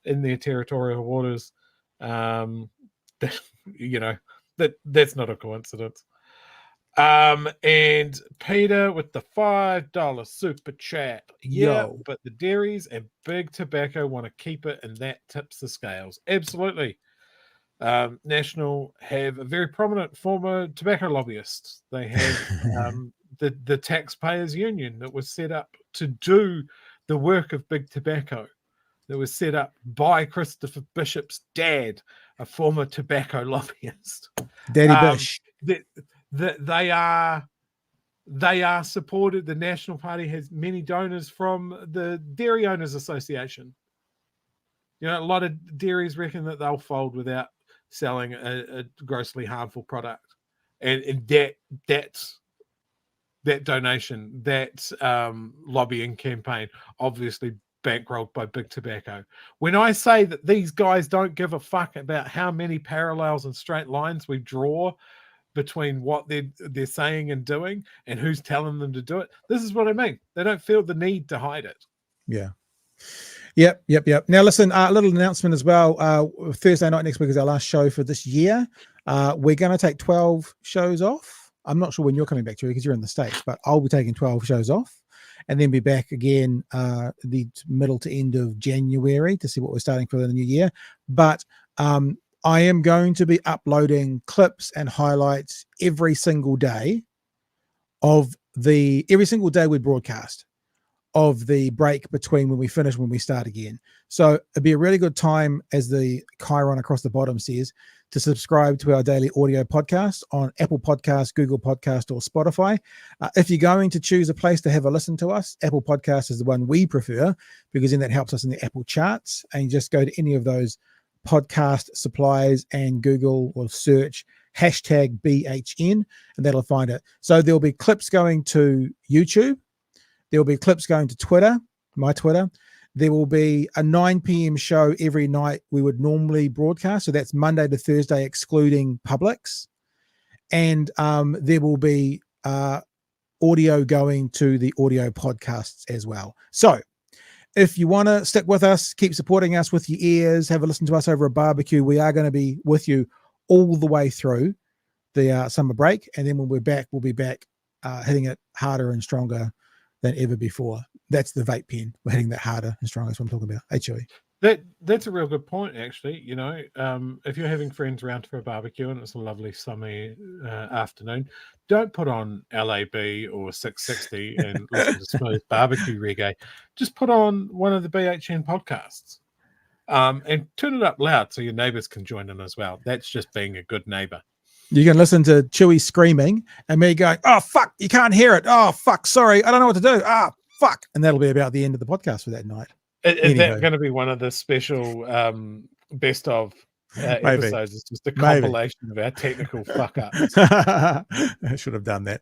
in their territorial waters. You know, that's not a coincidence. And Peter with the $5 super chat. Yeah, Yo. but the dairies and big tobacco want to keep it, and that tips the scales. Absolutely. National have a very prominent former tobacco lobbyist. They have the taxpayers union that was set up to do the work of big tobacco, that was set up by Christopher Bishop's dad, a former tobacco lobbyist. Daddy Bish. They are supported. The National Party has many donors from the Dairy Owners Association. You know, a lot of dairies reckon that they'll fold without selling a grossly harmful product, and that donation, that lobbying campaign, obviously bankrolled by big tobacco. When I say that these guys don't give a fuck about how many parallels and straight lines we draw between what they're saying and doing and who's telling them to do it. This is what I mean. They don't feel the need to hide it. Yeah. Yep. Now, listen, a little announcement as well. Thursday night next week is our last show for this year. We're going to take 12 shows off. I'm not sure when you're coming back, Chewy, because you're in the States, but I'll be taking 12 shows off and then be back again the middle to end of January to see what we're starting for the new year. But I am going to be uploading clips and highlights every single day we broadcast of the break between when we finish, when we start again. So it'd be a really good time, as the Chiron across the bottom says, to subscribe to our daily audio podcast on Apple Podcasts, Google Podcast, or Spotify. If you're going to choose a place to have a listen to us, Apple Podcast is the one we prefer, because then that helps us in the Apple charts. And you just go to any of those podcast suppliers and Google or search hashtag BHN, and that'll find it. So there'll be clips going to YouTube. There'll be clips going to Twitter, my Twitter. There will be a 9 p.m. show every night we would normally broadcast. So that's Monday to Thursday, excluding Publix. And there will be audio going to the audio podcasts as well. So if you want to stick with us, keep supporting us with your ears, have a listen to us over a barbecue. We are going to be with you all the way through the summer break. And then when we're back, we'll be back hitting it harder and stronger than ever before. That's the vape pen. We're hitting that harder and stronger. That's what I'm talking about. Hey, Chewy. That's a real good point, actually. You know, if you're having friends around for a barbecue and it's a lovely summer afternoon, don't put on LAB or 660 and listen to smooth barbecue reggae. Just put on one of the BHN podcasts and turn it up loud so your neighbors can join in as well. That's just being a good neighbor. You can listen to Chewy screaming and me going, oh, fuck, you can't hear it. Oh, fuck, sorry, I don't know what to do. Ah, fuck. And that'll be about the end of the podcast for that night. Is that going to be one of the special best of episodes? It's just a compilation of our technical fuck-ups. I should have done that.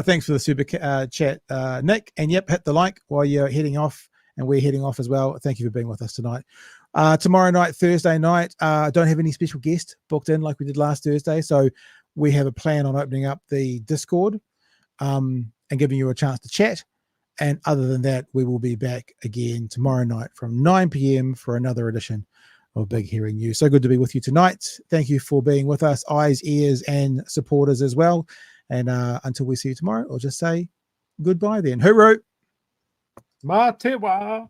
Thanks for the super chat, Nick. And yep, hit the like while you're heading off, and we're heading off as well. Thank you for being with us tonight. Tomorrow night, Thursday night, don't have any special guest booked in like we did last Thursday. So we have a plan on opening up the Discord and giving you a chance to chat. And other than that, we will be back again tomorrow night from 9 p.m. for another edition of Big Hearing News. So good to be with you tonight. Thank you for being with us, eyes, ears, and supporters as well. And until we see you tomorrow, I'll just say goodbye then. Hooroo! Ma te wa.